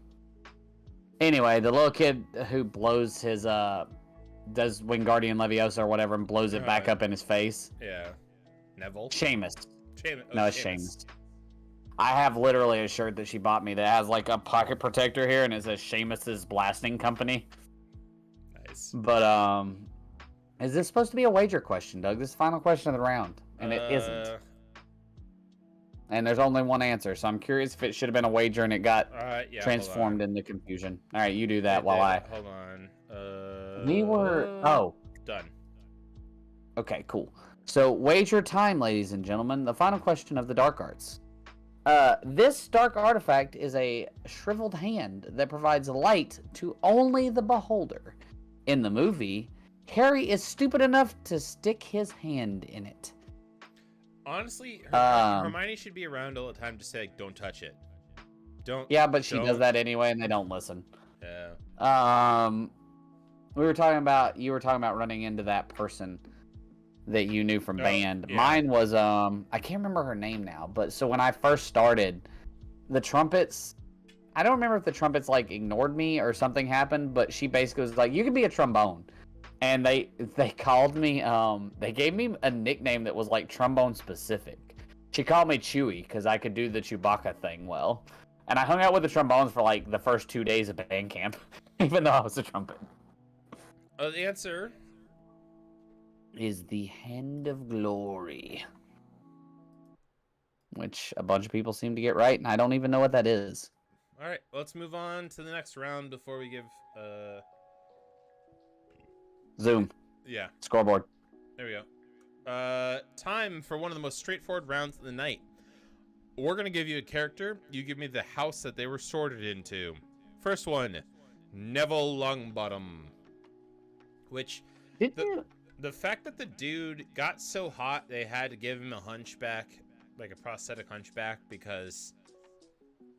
B: Anyway, the little kid who blows his does Wingardium Leviosa or whatever and blows it back up in his face.
A: Yeah. Neville.
B: Seamus.
A: No,
B: it's Seamus. I have literally a shirt that she bought me that has like a pocket protector here and it says Seamus's Blasting Company.
A: Nice.
B: But is this supposed to be a wager question, Doug? This is the final question of the round. And it isn't. And there's only one answer, so I'm curious if it should have been a wager and it got transformed into confusion. All right, you do that while I...
A: Hold on.
B: We were... Oh.
A: Done.
B: Okay, cool. So, wager time, ladies and gentlemen. The final question of the Dark Arts. This dark artifact is a shriveled hand that provides light to only the beholder. In the movie, Harry is stupid enough to stick his hand in it.
A: Honestly, Hermione should be around all the time to say, like, don't touch it. Don't.
B: Yeah, but she does that anyway, and they don't listen.
A: Yeah.
B: You were talking about running into that person that you knew from band.
A: Yeah.
B: Mine was, I can't remember her name now, but so when I first started, the trumpets, I don't remember if the trumpets, like, ignored me or something happened, but she basically was like, you can be a trombone. And they called me, they gave me a nickname that was like trombone specific. She called me Chewy because I could do the Chewbacca thing well. And I hung out with the trombones for like the first 2 days of band camp, even though I was a trumpet.
A: The answer
B: is the Hand of Glory. Which a bunch of people seem to get right, and I don't even know what that is.
A: All right, let's move on to the next round before we give...
B: Zoom.
A: Yeah.
B: Scoreboard.
A: There we go. Time for one of the most straightforward rounds of the night. We're going to give you a character. You give me the house that they were sorted into. First one, Neville Longbottom. Which, the fact that the dude got so hot, they had to give him a hunchback, like a prosthetic hunchback, because...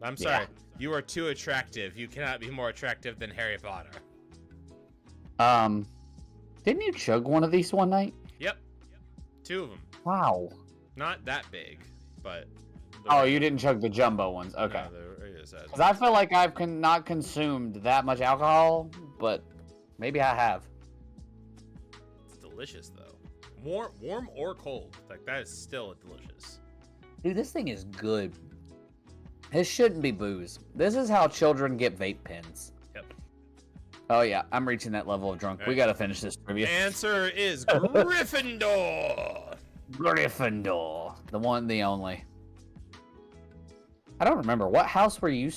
A: I'm sorry. You are too attractive. You cannot be more attractive than Harry Potter.
B: Didn't you chug one of these one night?
A: Yep. 2 of them.
B: Wow.
A: Not that big, but...
B: Oh, you didn't chug the jumbo ones. Okay. Because I feel like I've not consumed that much alcohol, but maybe I have.
A: It's delicious, though. Warm or cold. Like, that is still delicious.
B: Dude, this thing is good. This shouldn't be booze. This is how children get vape pens.
A: Yep.
B: Oh, yeah. I'm reaching that level of drunk. Right. We got to finish this trivia.
A: Answer is Gryffindor.
B: Gryffindor. The one, the only. I don't remember. What house were you...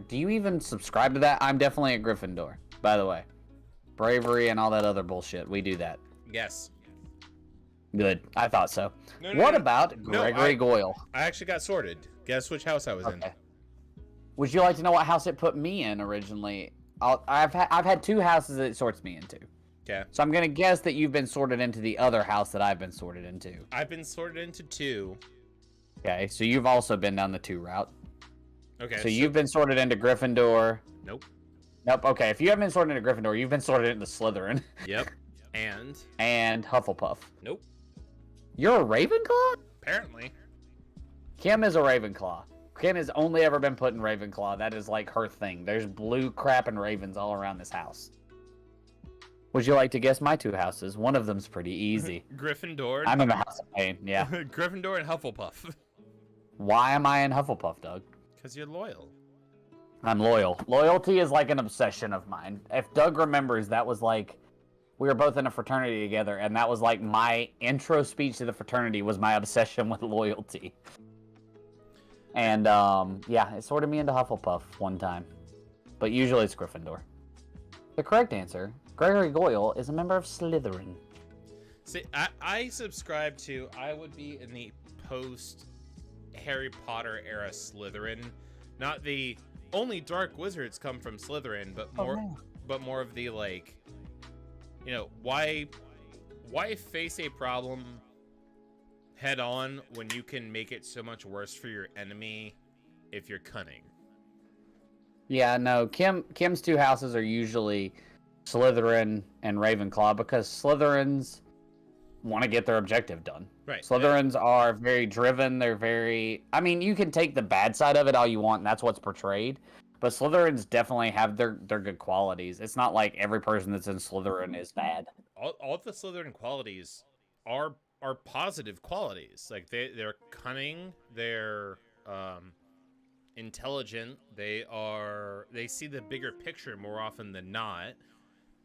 B: do you even subscribe to that? I'm definitely a Gryffindor, by the way. Bravery and all that other bullshit. We do that.
A: Yes.
B: Good. I thought so. What about Gregory Goyle?
A: I actually got sorted. Guess which house I was in.
B: Would you like to know what house it put me in originally? I've had 2 houses that it sorts me into.
A: Okay.
B: So I'm going to guess that you've been sorted into the other house that I've been sorted into.
A: I've been sorted into 2.
B: Okay, so you've also been down the 2 route.
A: Okay.
B: So you've been sorted into Gryffindor.
A: Nope.
B: Nope. Okay, if you haven't been sorted into Gryffindor, you've been sorted into Slytherin.
A: Yep. And
B: Hufflepuff.
A: Nope.
B: You're a Ravenclaw?
A: Apparently.
B: Kim is a Ravenclaw. Kim has only ever been put in Ravenclaw. That is like her thing. There's blue crap and ravens all around this house. Would you like to guess my 2 houses? One of them's pretty easy.
A: Gryffindor.
B: I'm in the House of Pain, yeah.
A: Gryffindor and Hufflepuff.
B: Why am I in Hufflepuff, Doug?
A: Because you're loyal.
B: I'm loyal. Loyalty is like an obsession of mine. If Doug remembers, that was like... We were both in a fraternity together, and that was like my intro speech to the fraternity was my obsession with loyalty. And, yeah, it sorted me into Hufflepuff one time. But usually it's Gryffindor. The correct answer, Gregory Goyle, is a member of Slytherin.
A: See, I subscribe to, I would be in the post-Harry Potter era Slytherin. Not the only dark wizards come from Slytherin, but more of the, like, you know, why face a problem head on when you can make it so much worse for your enemy if you're cunning?
B: Yeah, no, Kim's 2 houses are usually Slytherin and Ravenclaw because Slytherins want to get their objective done.
A: Right.
B: Slytherins are very driven. They're very... I mean, you can take the bad side of it all you want, and that's what's portrayed. But Slytherins definitely have their good qualities. It's not like every person that's in Slytherin is bad.
A: All the Slytherin qualities are positive qualities. Like they're cunning, they're intelligent, they see the bigger picture more often than not.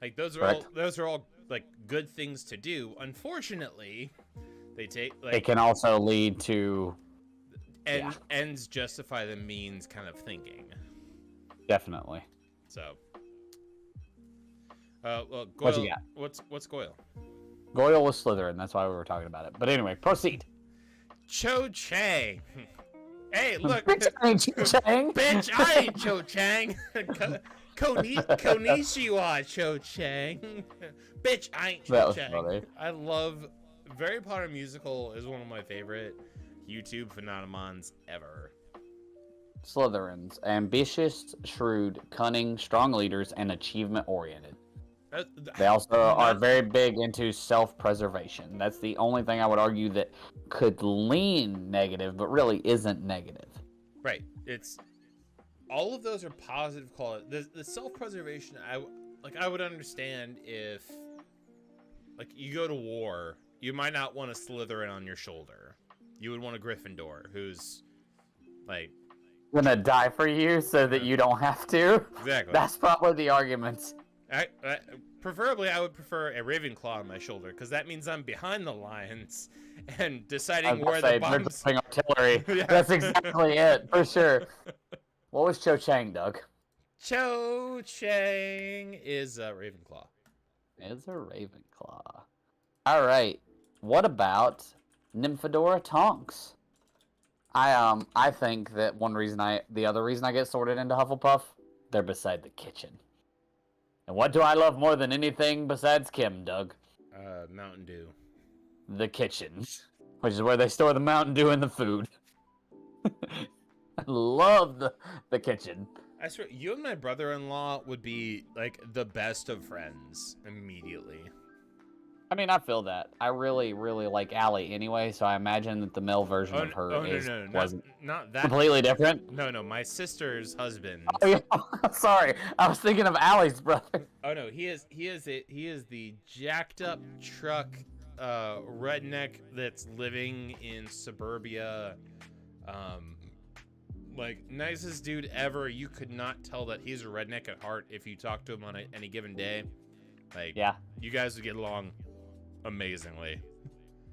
A: Like those are all like good things to do. Unfortunately, they take like
B: it can also lead to
A: ends justify the means kind of thinking.
B: Definitely.
A: So well, Goyle,
B: what you got?
A: What's Goyle?
B: Goyle was Slytherin, that's why we were talking about it. But anyway, proceed.
A: Cho Chang. Hey, look.
B: Bitch, I ain't Cho Chang.
A: Bitch, I ain't Cho Chang. Konnichiwa, Cho Chang. Bitch, I ain't Cho Chang.
B: Funny.
A: I love... Harry Potter musical is one of my favorite YouTube phenomenons ever.
B: Slytherins. Ambitious, shrewd, cunning, strong leaders, and achievement-oriented. They also are very big into self-preservation. That's the only thing I would argue that could lean negative, but really isn't negative.
A: Right. It's all of those are positive qualities. The self-preservation, I would understand if, like, you go to war, you might not want a Slytherin on your shoulder. You would want a Gryffindor who's, like,
B: gonna die for you so that you don't have to.
A: Exactly.
B: That's probably the argument.
A: Preferably, I would prefer a Ravenclaw on my shoulder, because that means I'm behind the lines and deciding where the bombs...
B: artillery. Yeah. That's exactly it, for sure. What was Cho Chang, Doug?
A: Cho Chang is a Ravenclaw.
B: Is a Ravenclaw. All right. What about Nymphadora Tonks? I think that the other reason I get sorted into Hufflepuff, they're beside the kitchen. And what do I love more than anything besides Kim, Doug?
A: Mountain Dew.
B: The kitchen, which is where they store the Mountain Dew and the food. I love the kitchen.
A: I swear, you and my brother-in-law would be, like, the best of friends immediately.
B: I mean, I feel that. I really, really like Allie anyway, so I imagine that the male version of her wasn't
A: not that
B: completely different.
A: No, my sister's husband.
B: Oh, yeah. Sorry, I was thinking of Allie's brother.
A: Oh no, he is the jacked up truck redneck that's living in suburbia. Like, nicest dude ever. You could not tell that he's a redneck at heart if you talk to him on any given day. Like,
B: yeah,
A: you guys would get along amazingly.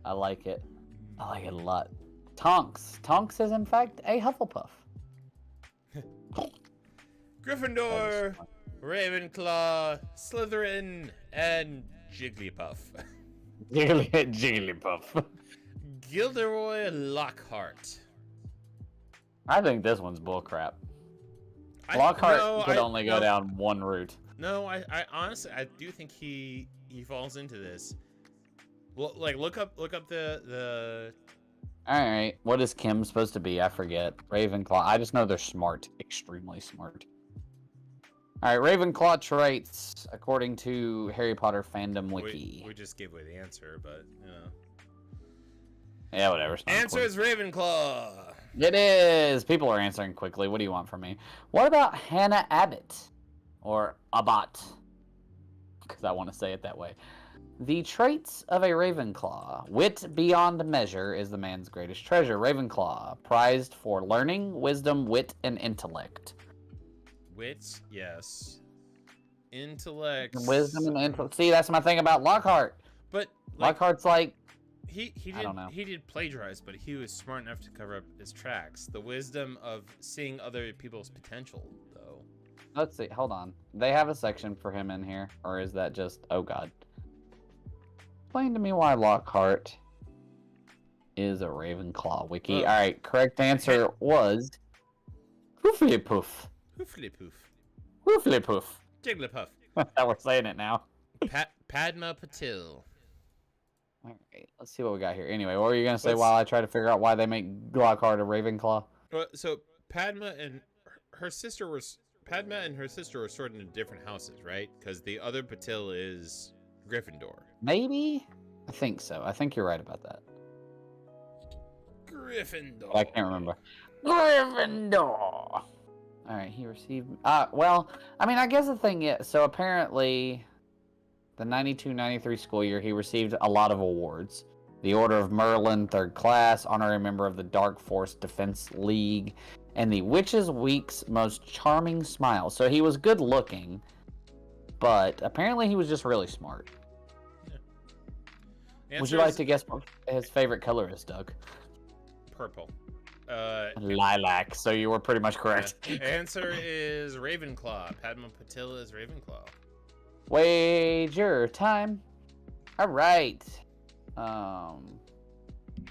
B: I like it. I like it a lot. Tonks. Tonks is, in fact, a Hufflepuff.
A: Gryffindor, Ravenclaw, Slytherin, and Jigglypuff.
B: Jigglypuff.
A: Gilderoy Lockhart.
B: I think this one's bullcrap. Lockhart could only go down one route.
A: No, I honestly, I do think he falls into this. Well, like, look up the.
B: All right, what is Kim supposed to be? I forget. Ravenclaw. I just know they're smart, extremely smart. All right, Ravenclaw traits according to Harry Potter fandom wiki.
A: We just gave away the answer, but you know.
B: Yeah, whatever.
A: Answer is Ravenclaw.
B: It is. People are answering quickly. What do you want from me? What about Hannah Abbott? Or Abbott, because I want to say it that way. The traits of a Ravenclaw. Wit beyond measure is the man's greatest treasure. Ravenclaw, prized for learning, wisdom, wit, and intellect.
A: Wit, yes. Intellect.
B: Wisdom and intellect. See, that's my thing about Lockhart.
A: But
B: Lockhart's like...
A: He did plagiarize, but he was smart enough to cover up his tracks. The wisdom of seeing other people's potential, though.
B: Let's see. Hold on. They have a section for him in here, or is that just? Oh God. Explain to me why Lockhart is a Ravenclaw wiki. All right. Correct answer was Hooflypoof.
A: Hooflypoof.
B: Hooflypoof.
A: Jigglypuff.
B: That we're saying it now.
A: Padma Patil.
B: All right. Let's see what we got here. Anyway, what were you gonna say while I try to figure out why they make Lockhart a Ravenclaw?
A: So Padma and her sister was Padma and her sister are sorted into different houses, right? Because the other Patil is Gryffindor.
B: Maybe? I think so. I think you're right about that.
A: Gryffindor.
B: I can't remember. Gryffindor. All right, he received. Well, I mean, I guess the thing is, so apparently, the 92-93 school year, he received a lot of awards. The Order of Merlin, 3rd class, honorary member of the Dark Force Defense League, and the Witch's Week's most charming smile. So he was good looking, but apparently he was just really smart. Yeah. Would you like to guess what his favorite color is, Doug?
A: Purple.
B: Lilac. So you were pretty much correct.
A: Yeah. Answer is Ravenclaw. Padma Patil is Ravenclaw.
B: Wager time. All right.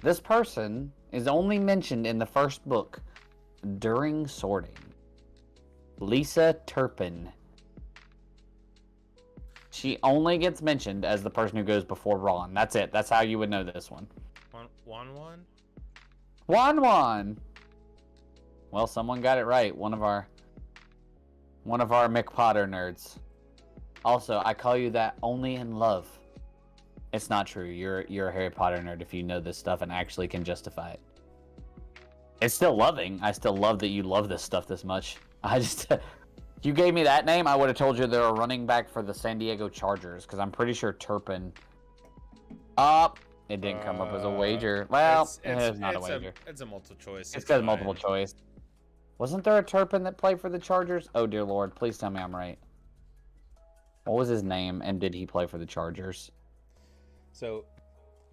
B: This person is only mentioned in the first book during sorting. Lisa Turpin. She only gets mentioned as the person who goes before Ron. That's it. That's how you would know this one.
A: Wan?
B: Wan. Well, someone got it right. One of our Mick Potter nerds. Also, I call you that only in love. It's not true. You're a Harry Potter nerd if you know this stuff and actually can justify it. It's still loving. I still love that you love this stuff this much. If you gave me that name, I would have told you they're a running back for the San Diego Chargers, because I'm pretty sure Turpin. It didn't come up as a wager. Well, it's not a wager.
A: It's a multiple choice.
B: It's got multiple choice. Wasn't there a Turpin that played for the Chargers? Oh, dear Lord. Please tell me I'm right. What was his name, and did he play for the Chargers?
A: So,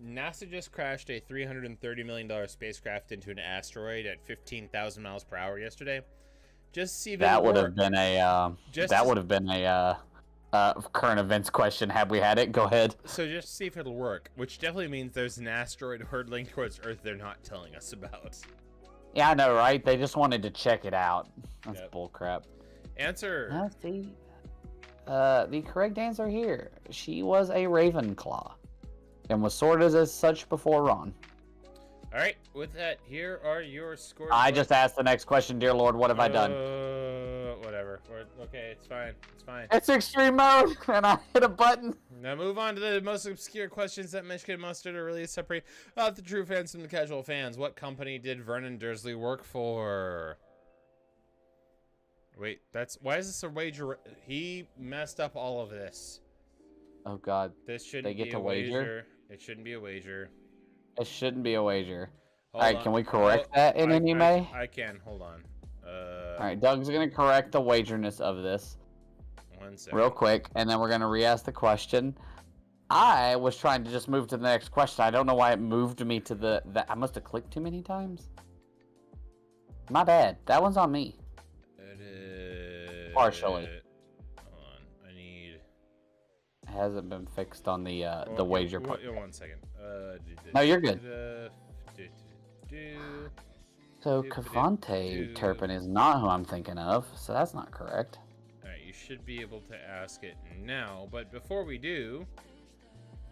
A: NASA just crashed a $330 million spacecraft into an asteroid at 15,000 miles per hour yesterday. Just to see if
B: that would have been a current events question had we had it. Go ahead.
A: So just to see if it'll work, which definitely means there's an asteroid hurtling towards Earth they're not telling us about.
B: Yeah, I know, right? They just wanted to check it out. That's bullcrap.
A: Answer.
B: Let's see. The correct answer here. She was a Ravenclaw and was sorted as such before Ron.
A: All right, with that, here are your scores.
B: I just asked the next question, dear Lord. What have I done?
A: Whatever. Okay, it's fine. It's fine.
B: It's extreme mode, and I hit a button.
A: Now move on to the most obscure questions that Michigan Mustard are really separate the true fans from the casual fans. What company did Vernon Dursley work for? Wait, why is this a wager? He messed up all of this.
B: Oh God.
A: This shouldn't be a wager. It shouldn't be a wager.
B: It shouldn't be a wager. Alright, can we correct that in any way?
A: I can. Hold on.
B: Alright, Doug's going to correct the wagerness of this.
A: 1 second.
B: Real quick, and then we're going to re-ask the question. I was trying to just move to the next question. I don't know why it moved me to the I must have clicked too many times. My bad. That one's on me.
A: It is...
B: Partially.
A: Hold on. I need...
B: It hasn't been fixed on the wager part.
A: 1 second.
B: No, you're good. So Cavante Turpin is not who I'm thinking of, so that's not correct.
A: Alright, you should be able to ask it now, but before we do...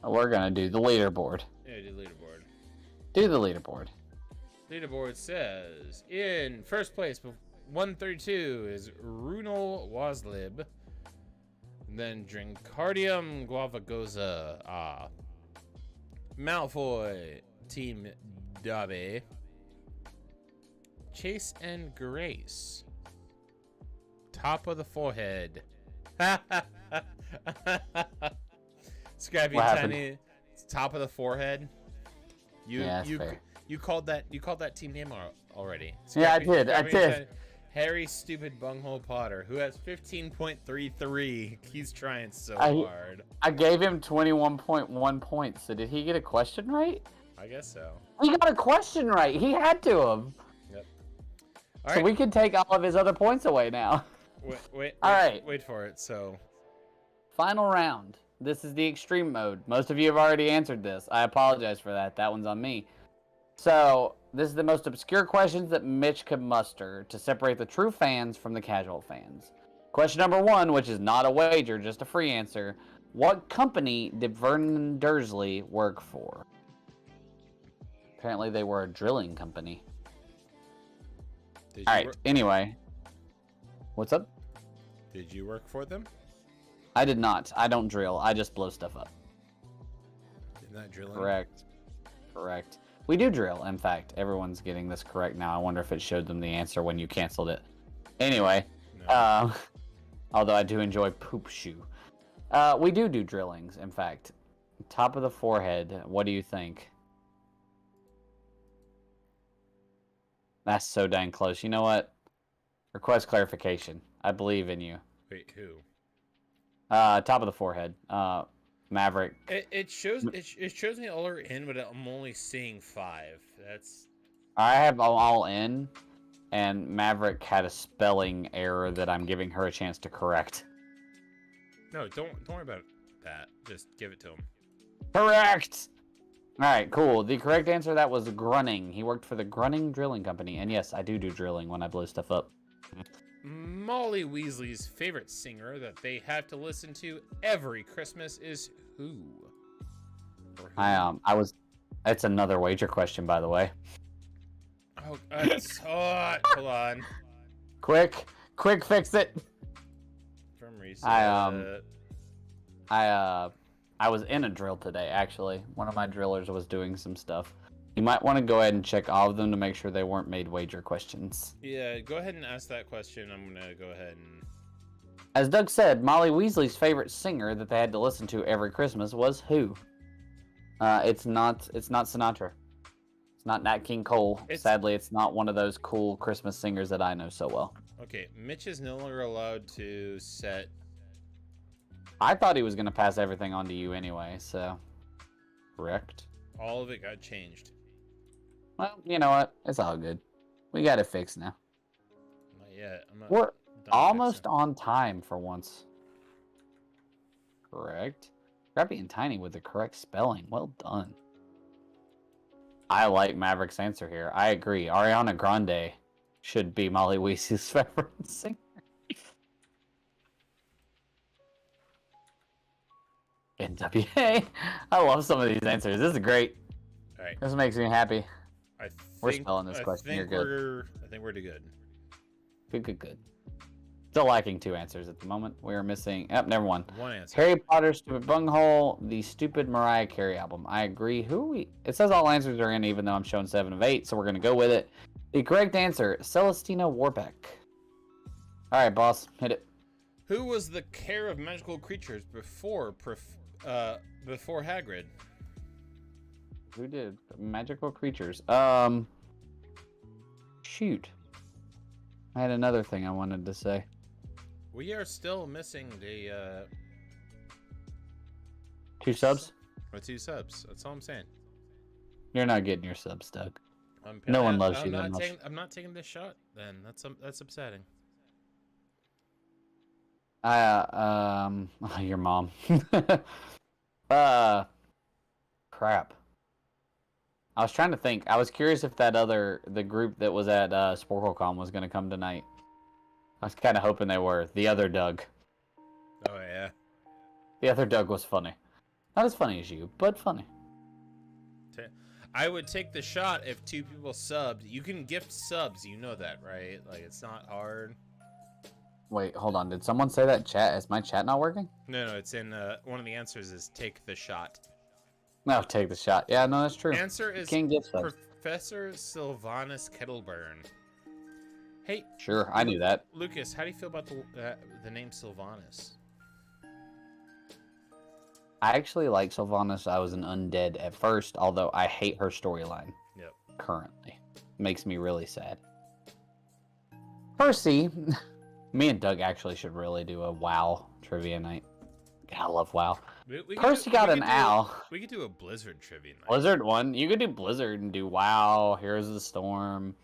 B: We're gonna do the leaderboard.
A: Yeah, do the leaderboard.
B: Do the leaderboard.
A: Leaderboard says, in first place, 132 is Runal Waslib. Then Drinkardium Guavagoza. Malfoy, Team Dobby. Chase and Grace. Top of the forehead. Scrappy Tiny. Top of the forehead. You called that team name already.
B: Scrappy, yeah, I did.
A: Harry Stupid Bunghole Potter, who has 15.33. He's trying so hard.
B: I gave him 21.1 points. So did he get a question right?
A: I guess so.
B: He got a question right. He had to have.
A: Yep.
B: All right. So we can take all of his other points away now.
A: Wait for it. So,
B: final round. This is the extreme mode. Most of you have already answered this. I apologize for that. That one's on me. So, this is the most obscure questions that Mitch could muster to separate the true fans from the casual fans. Question number 1, which is not a wager, just a free answer. What company did Vernon Dursley work for? Apparently they were a drilling company. Alright, anyway. What's up?
A: Did you work for them?
B: I did not. I don't drill. I just blow stuff up.
A: Isn't that drilling?
B: Correct. We do drill. In fact, everyone's getting this correct now. I wonder if it showed them the answer when you canceled it. Anyway,
A: No.
B: although I do enjoy poop shoe. We do drillings, in fact. Top of the forehead, what do you think? That's so dang close. You know what? Request clarification. I believe in you.
A: Wait, who?
B: Top of the forehead. Maverick.
A: It shows me all are in, but I'm only seeing 5. That's.
B: I have all in, and Maverick had a spelling error that I'm giving her a chance to correct.
A: No, don't worry about that. Just give it to him.
B: Correct! Alright, cool. The correct answer that was Grunning. He worked for the Grunning Drilling Company. And yes, I do drilling when I blow stuff up.
A: Molly Weasley's favorite singer that they have to listen to every Christmas is who?
B: It's another wager question, by the way.
A: Oh, hold on.
B: Quick fix it!
A: From reset.
B: I was in a drill today, actually. One of my drillers was doing some stuff. You might want to go ahead and check all of them to make sure they weren't made wager questions.
A: Yeah, go ahead and ask that question. I'm going to go ahead and...
B: As Doug said, Molly Weasley's favorite singer that they had to listen to every Christmas was who? It's not Sinatra. It's not Nat King Cole. Sadly, it's not one of those cool Christmas singers that I know so well.
A: Okay, Mitch is no longer allowed to set...
B: I thought he was going to pass everything on to you anyway, so... Correct.
A: All of it got changed.
B: Well, you know what? It's all good. We got it fixed now.
A: Not yet.
B: We're almost on time for once. Correct. Scrappy and Tiny with the correct spelling. Well done. I like Maverick's answer here. I agree. Ariana Grande should be Molly Weasley's favorite singer. NWA. I love some of these answers. This is great.
A: All right.
B: This makes me happy. We're
A: think,
B: spelling this question. You're good.
A: I think we're good.
B: Good. Still lacking 2 answers at the moment. We are missing... Oh, never mind.
A: 1 answer.
B: Harry Potter, Stupid Bunghole, the stupid Mariah Carey album. I agree. Who are we... It says all answers are in, even though I'm showing 7 of 8, so we're going to go with it. The correct answer, Celestina Warbeck. All right, boss. Hit it.
A: Who was the care of magical creatures before Hagrid?
B: Who did magical creatures? Shoot. I had another thing I wanted to say.
A: We are still missing the
B: 2 subs?
A: Or 2 subs. That's all I'm saying.
B: You're not getting your subs, Doug. No one loves you that much.
A: I'm not taking this shot. Then that's upsetting.
B: Your mom. Crap. I was trying to think. I was curious if the group that was at SporkleCon was going to come tonight. I was kind of hoping they were. The other Doug.
A: Oh, yeah.
B: The other Doug was funny. Not as funny as you, but funny.
A: I would take the shot if 2 people subbed. You can gift subs, you know that, right? Like, it's not hard.
B: Wait, hold on. Did someone say that chat? Is my chat not working?
A: No, it's in, one of the answers is take the shot.
B: No, take the shot. Yeah, no, that's true.
A: Answer is Professor Sylvanus Kettleburn. Hey.
B: Sure, I knew that.
A: Lucas, how do you feel about the name Sylvanus?
B: I actually like Sylvanus. I was an undead at first, although I hate her storyline.
A: Yep.
B: Currently. Makes me really sad. Percy. Me and Doug actually should really do a WoW trivia night. I love WoW. Percy got an owl.
A: We could do a Blizzard trivia night.
B: Blizzard one. You could do Blizzard and do WoW, Heroes of the Storm.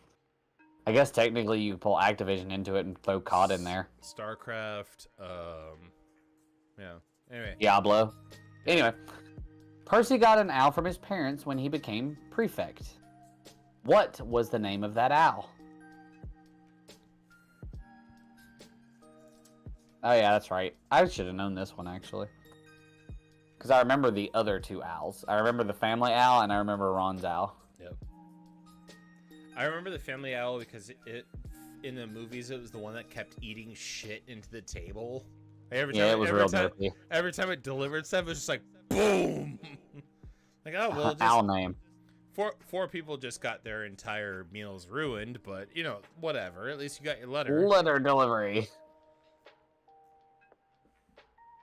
B: I guess technically you could pull Activision into it and throw COD in there.
A: StarCraft. Yeah. Anyway.
B: Diablo. Anyway. Percy got an owl from his parents when he became prefect. What was the name of that owl? Oh yeah, that's right. I should have known this one, actually. Because I remember the other 2 owls. I remember the family owl, and I remember Ron's owl.
A: Yep. I remember the family owl because in the movies, it was the one that kept eating shit into the table.
B: It was real dirty.
A: Every time it delivered stuff, it was just like boom. Like, oh well, just
B: Owl name.
A: Four people just got their entire meals ruined, but you know, whatever. At least you got your letter.
B: Letter delivery.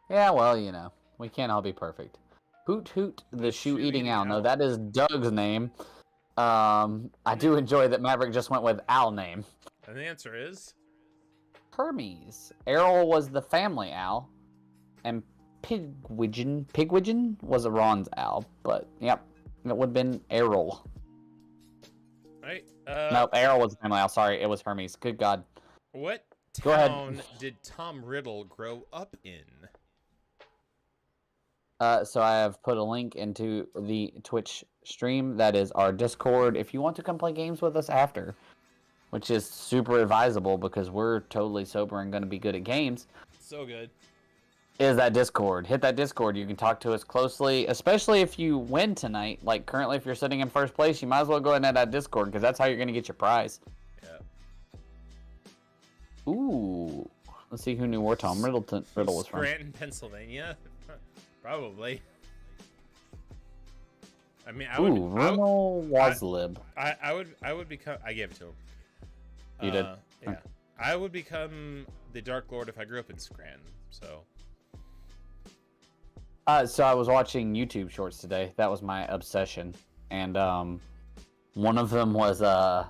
B: Yeah, well, you know, we can't all be perfect. Hoot Hoot, the shoe-eating owl. No, that is Doug's name. I do enjoy that Maverick just went with owl name.
A: And the answer is
B: Hermes. Errol was the family owl, and Pigwidgeon was a Ron's owl. But yep, it would have been Errol.
A: Right.
B: No, Errol was the family owl. Sorry, it was Hermes. Good God.
A: What town did Tom Riddle grow up in?
B: So I have put a link into the Twitch stream. That is our Discord. If you want to come play games with us after, which is super advisable because we're totally sober and going to be good at games.
A: So good.
B: Is that Discord. Hit that Discord. You can talk to us closely, especially if you win tonight. Like currently, if you're sitting in first place, you might as well go ahead and hit that Discord because that's how you're going to get your prize.
A: Yeah.
B: Ooh. Let's see who knew where Tom Riddle was from.
A: Scranton, Pennsylvania. Probably. I mean, I would.
B: Ronald Waslib.
A: I would become. I gave it to him.
B: You did?
A: Yeah. I would become the Dark Lord if I grew up in Scranton. So.
B: So I was watching YouTube shorts today. That was my obsession, and one of them was the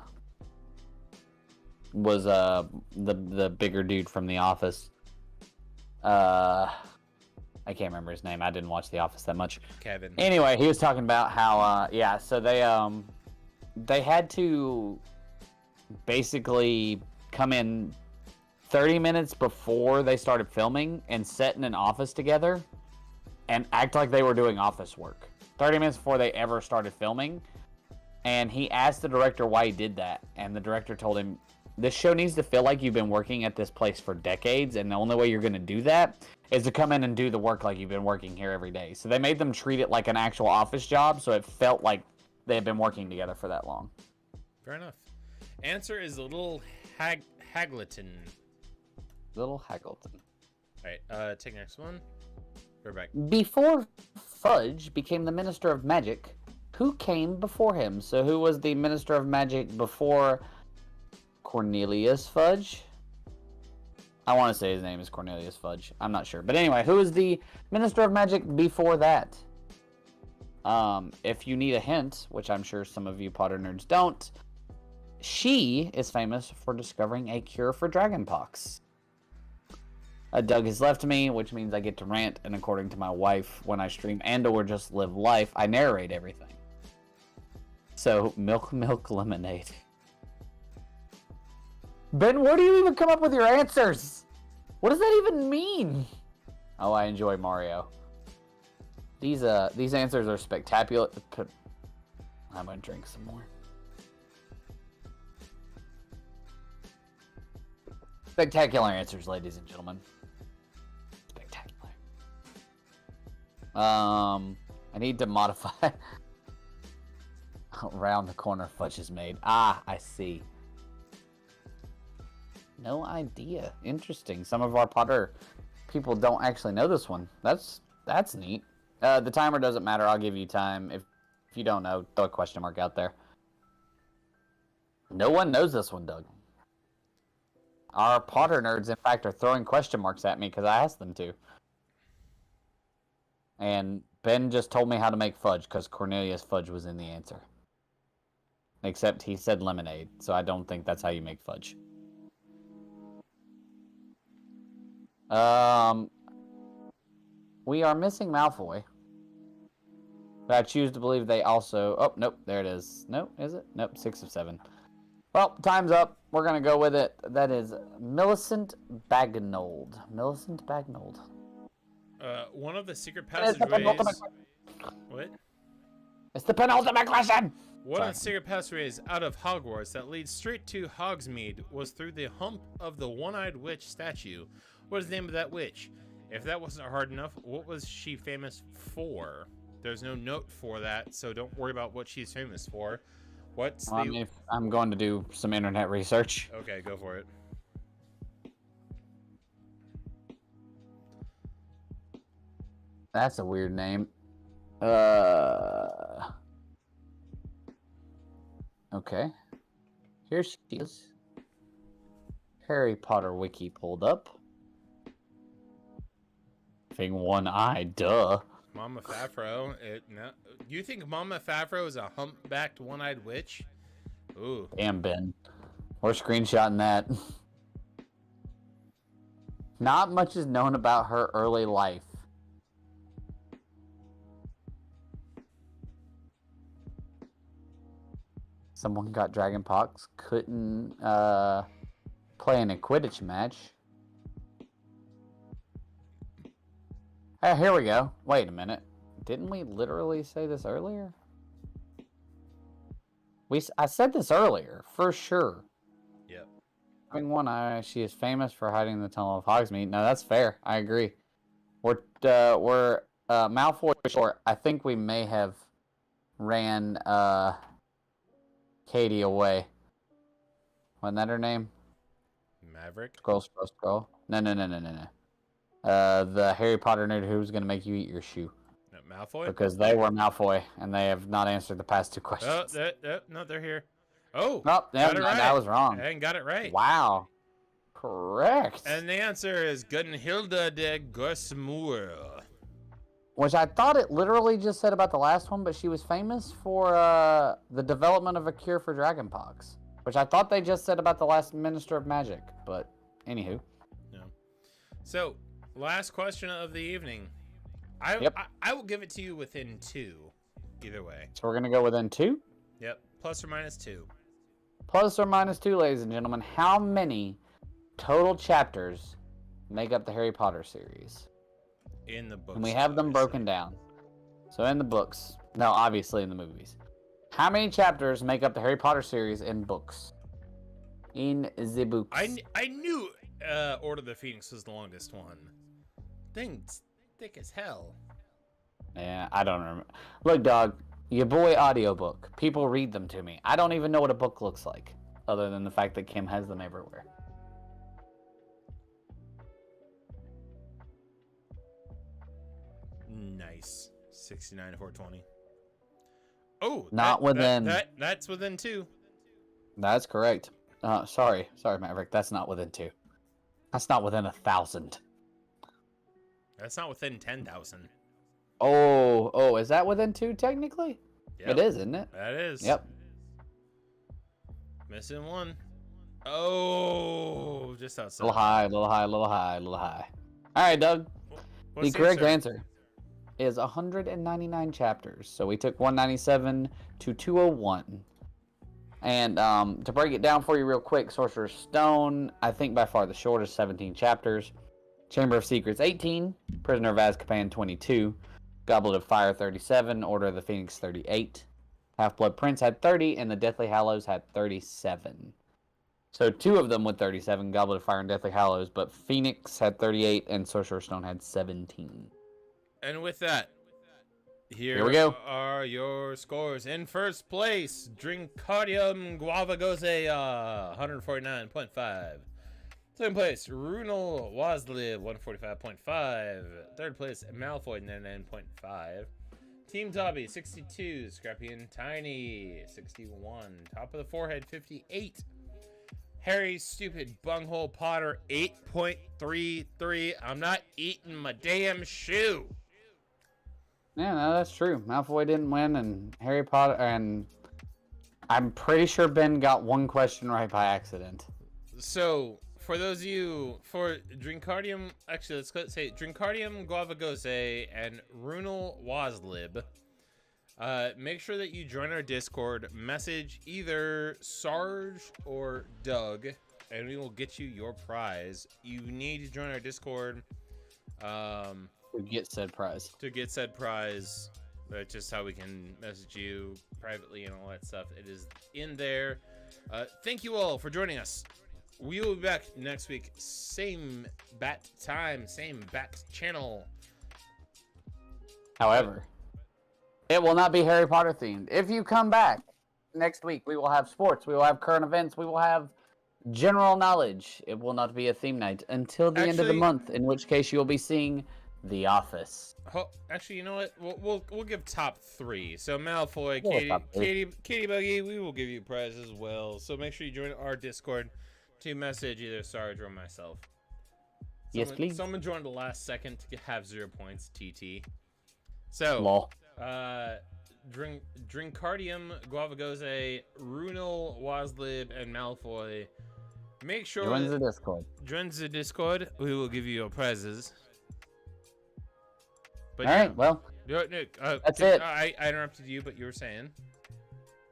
B: bigger dude from The Office. I can't remember his name. I didn't watch The Office that much.
A: Kevin.
B: Anyway, he was talking about how so they had to basically come in 30 minutes before they started filming and sit in an office together and act like they were doing office work. 30 minutes before they ever started filming. And he asked the director why he did that. And the director told him, this show needs to feel like you've been working at this place for decades. And the only way you're going to do that is to come in and do the work like you've been working here every day. So they made them treat it like an actual office job. So it felt like they had been working together for that long.
A: Fair enough. Answer is Little Haggleton.
B: Little Haggleton.
A: All right, take the next one. We're back.
B: Before Fudge became the Minister of Magic, who came before him? So who was the Minister of Magic before Cornelius Fudge? I want to say his name is Cornelius Fudge. I'm not sure. But anyway, who is the Minister of Magic before that? If you need a hint, which I'm sure some of you Potter nerds don't, she is famous for discovering a cure for dragonpox. Doug has left me, which means I get to rant, and according to my wife, when I stream and or just live life, I narrate everything. So, milk lemonade. Ben, where do you even come up with your answers? What does that even mean? Oh, I enjoy Mario. These answers are spectacular. I'm gonna drink some more. Spectacular answers, ladies and gentlemen. Spectacular. I need to modify. Around the corner, Fudge is made. Ah, I see. No idea. Interesting. Some of our Potter people don't actually know this one. That's neat. The timer doesn't matter. I'll give you time. If you don't know, throw a question mark out there. No one knows this one, Doug. Our Potter nerds, in fact, are throwing question marks at me because I asked them to. And Ben just told me how to make fudge because Cornelius Fudge was in the answer. Except he said lemonade, so I don't think that's how you make fudge. We are missing Malfoy. But I choose to believe they also... Oh, nope, there it is. Nope, is it? Nope, 6 of 7. Well, time's up. We're going to go with it. That is Millicent Bagnold. Millicent Bagnold.
A: One of the secret passageways... What?
B: It's the penultimate question!
A: One of the secret passageways out of Hogwarts that leads straight to Hogsmeade was through the hump of the one-eyed witch statue. What is the name of that witch? If that wasn't hard enough, what was she famous for? There's no note for that, so don't worry about what she's famous for. What's
B: well,
A: the...
B: I'm going to do some internet research.
A: Okay, go for it.
B: That's a weird name. Okay. Here she is. Harry Potter wiki pulled up. Thing one eye, duh.
A: Mama Favreau. No, you think Mama Favreau is a humpbacked one-eyed witch? Ooh.
B: Damn, Ben. We're screenshotting that. Not much is known about her early life. Someone got dragonpox, couldn't play in a Quidditch match. Hey, here we go. Wait a minute. Didn't we literally say this earlier? I said this earlier, for sure.
A: Yep.
B: Having one eye, she is famous for hiding in the tunnel of Hogsmeade. No, that's fair. I agree. We're Malfoy short. I think we may have ran Katie away. Wasn't that her name?
A: Maverick?
B: Scroll. No. The Harry Potter nerd who's going to make you eat your shoe.
A: No, Malfoy?
B: Because they were Malfoy, and they have not answered the past two questions.
A: No, they're here. Oh,
B: right. That was wrong.
A: I got it right.
B: Wow. Correct.
A: And the answer is Gunhilda de Gosmoor.
B: Which I thought it literally just said about the last one, but she was famous for the development of a cure for dragonpox. Which I thought they just said about the last Minister of Magic, but anywho.
A: No. So, last question of the evening. I will give it to you within 2, either way.
B: So we're going to go within 2?
A: Yep, plus or minus 2.
B: Plus or minus 2, ladies and gentlemen. How many total chapters make up the Harry Potter series?
A: In the books.
B: And we have them broken down. So in the books. No, obviously in the movies. How many chapters make up the Harry Potter series in books? In the books.
A: I knew Order of the Phoenix was the longest one. Thing's thick as hell.
B: Yeah, I don't remember. Look, dog, your boy audiobook. People read them to me. I don't even know what a book looks like, other than the fact that Kim has them everywhere.
A: Nice. 69 to 420. Oh,
B: not within.
A: That's within 2.
B: That's correct. Sorry, Maverick. That's not within 2. That's not within 1,000.
A: That's not within 10,000.
B: Oh, is that within 2 technically?
A: Yep.
B: It is, isn't it?
A: That is.
B: Yep.
A: Missing 1. Oh, just outside.
B: Little high. All right, Doug. The correct answer is 199 chapters. So we took 197 to 201. And to break it down for you real quick, Sorcerer's Stone, I think by far the shortest, 17 chapters. Chamber of Secrets, 18. Prisoner of Azkaban, 22. Goblet of Fire, 37. Order of the Phoenix, 38. Half-Blood Prince had 30, and the Deathly Hallows had 37. So 2 of them with 37, Goblet of Fire and Deathly Hallows, but Phoenix had 38, and Sorcerer's Stone had 17.
A: And with that,
B: here we go.
A: Are your scores. In first place, Drinkardium Guavagose, 149.5. Second place, Runel Waslib, 145.5. Third place, Malfoy, 99.5. Team Dobby, 62. Scrappy and Tiny, 61. Top of the Forehead, 58. Harry Stupid Bunghole Potter, 8.33. I'm not eating my damn shoe.
B: Yeah, no, that's true. Malfoy didn't win, and Harry Potter, and I'm pretty sure Ben got 1 question right by accident.
A: So, for those of you, for Drinkardium, actually, let's say Drinkardium Guavagose and Runel Waslib, make sure that you join our Discord, message either Sarge or Doug, and we will get you your prize. You need to join our Discord.
B: To get said prize.
A: That's just how we can message you privately and all that stuff. It is in there. Thank you all for joining us. We will be back next week. Same bat time, same bat channel.
B: However, it will not be Harry Potter themed. If you come back, next week. We will have sports. We will have current events. We will have general knowledge. It will not be a theme night until the end of the month, in which case you'll be seeing The Office.
A: Actually, you know what? We'll give top 3. So Malfoy, Katie Buggy, we will give you prizes as well. So make sure you join our Discord to message either Sarge or myself.
B: Yes, please.
A: Someone joined the last second to have 0 points. TT. So,
B: Lol.
A: Drinkardium, Guavagose, Runel, Waslib, and Malfoy. Make sure
B: join the Discord.
A: Join the Discord. We will give you your prizes. But
B: all right, well, that's it.
A: I interrupted you, but you were saying.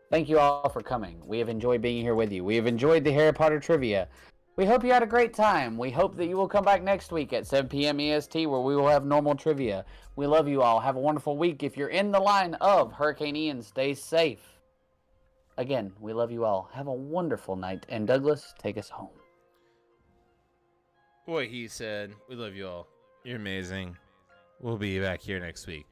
B: Thank you all for coming. We have enjoyed being here with you. We have enjoyed the Harry Potter trivia. We hope you had a great time. We hope that you will come back next week at 7 p.m. EST where we will have normal trivia. We love you all. Have a wonderful week. If you're in the line of Hurricane Ian, stay safe. Again, we love you all. Have a wonderful night. And Douglas, take us home.
A: What he said. We love you all. You're amazing. We'll be back here next week.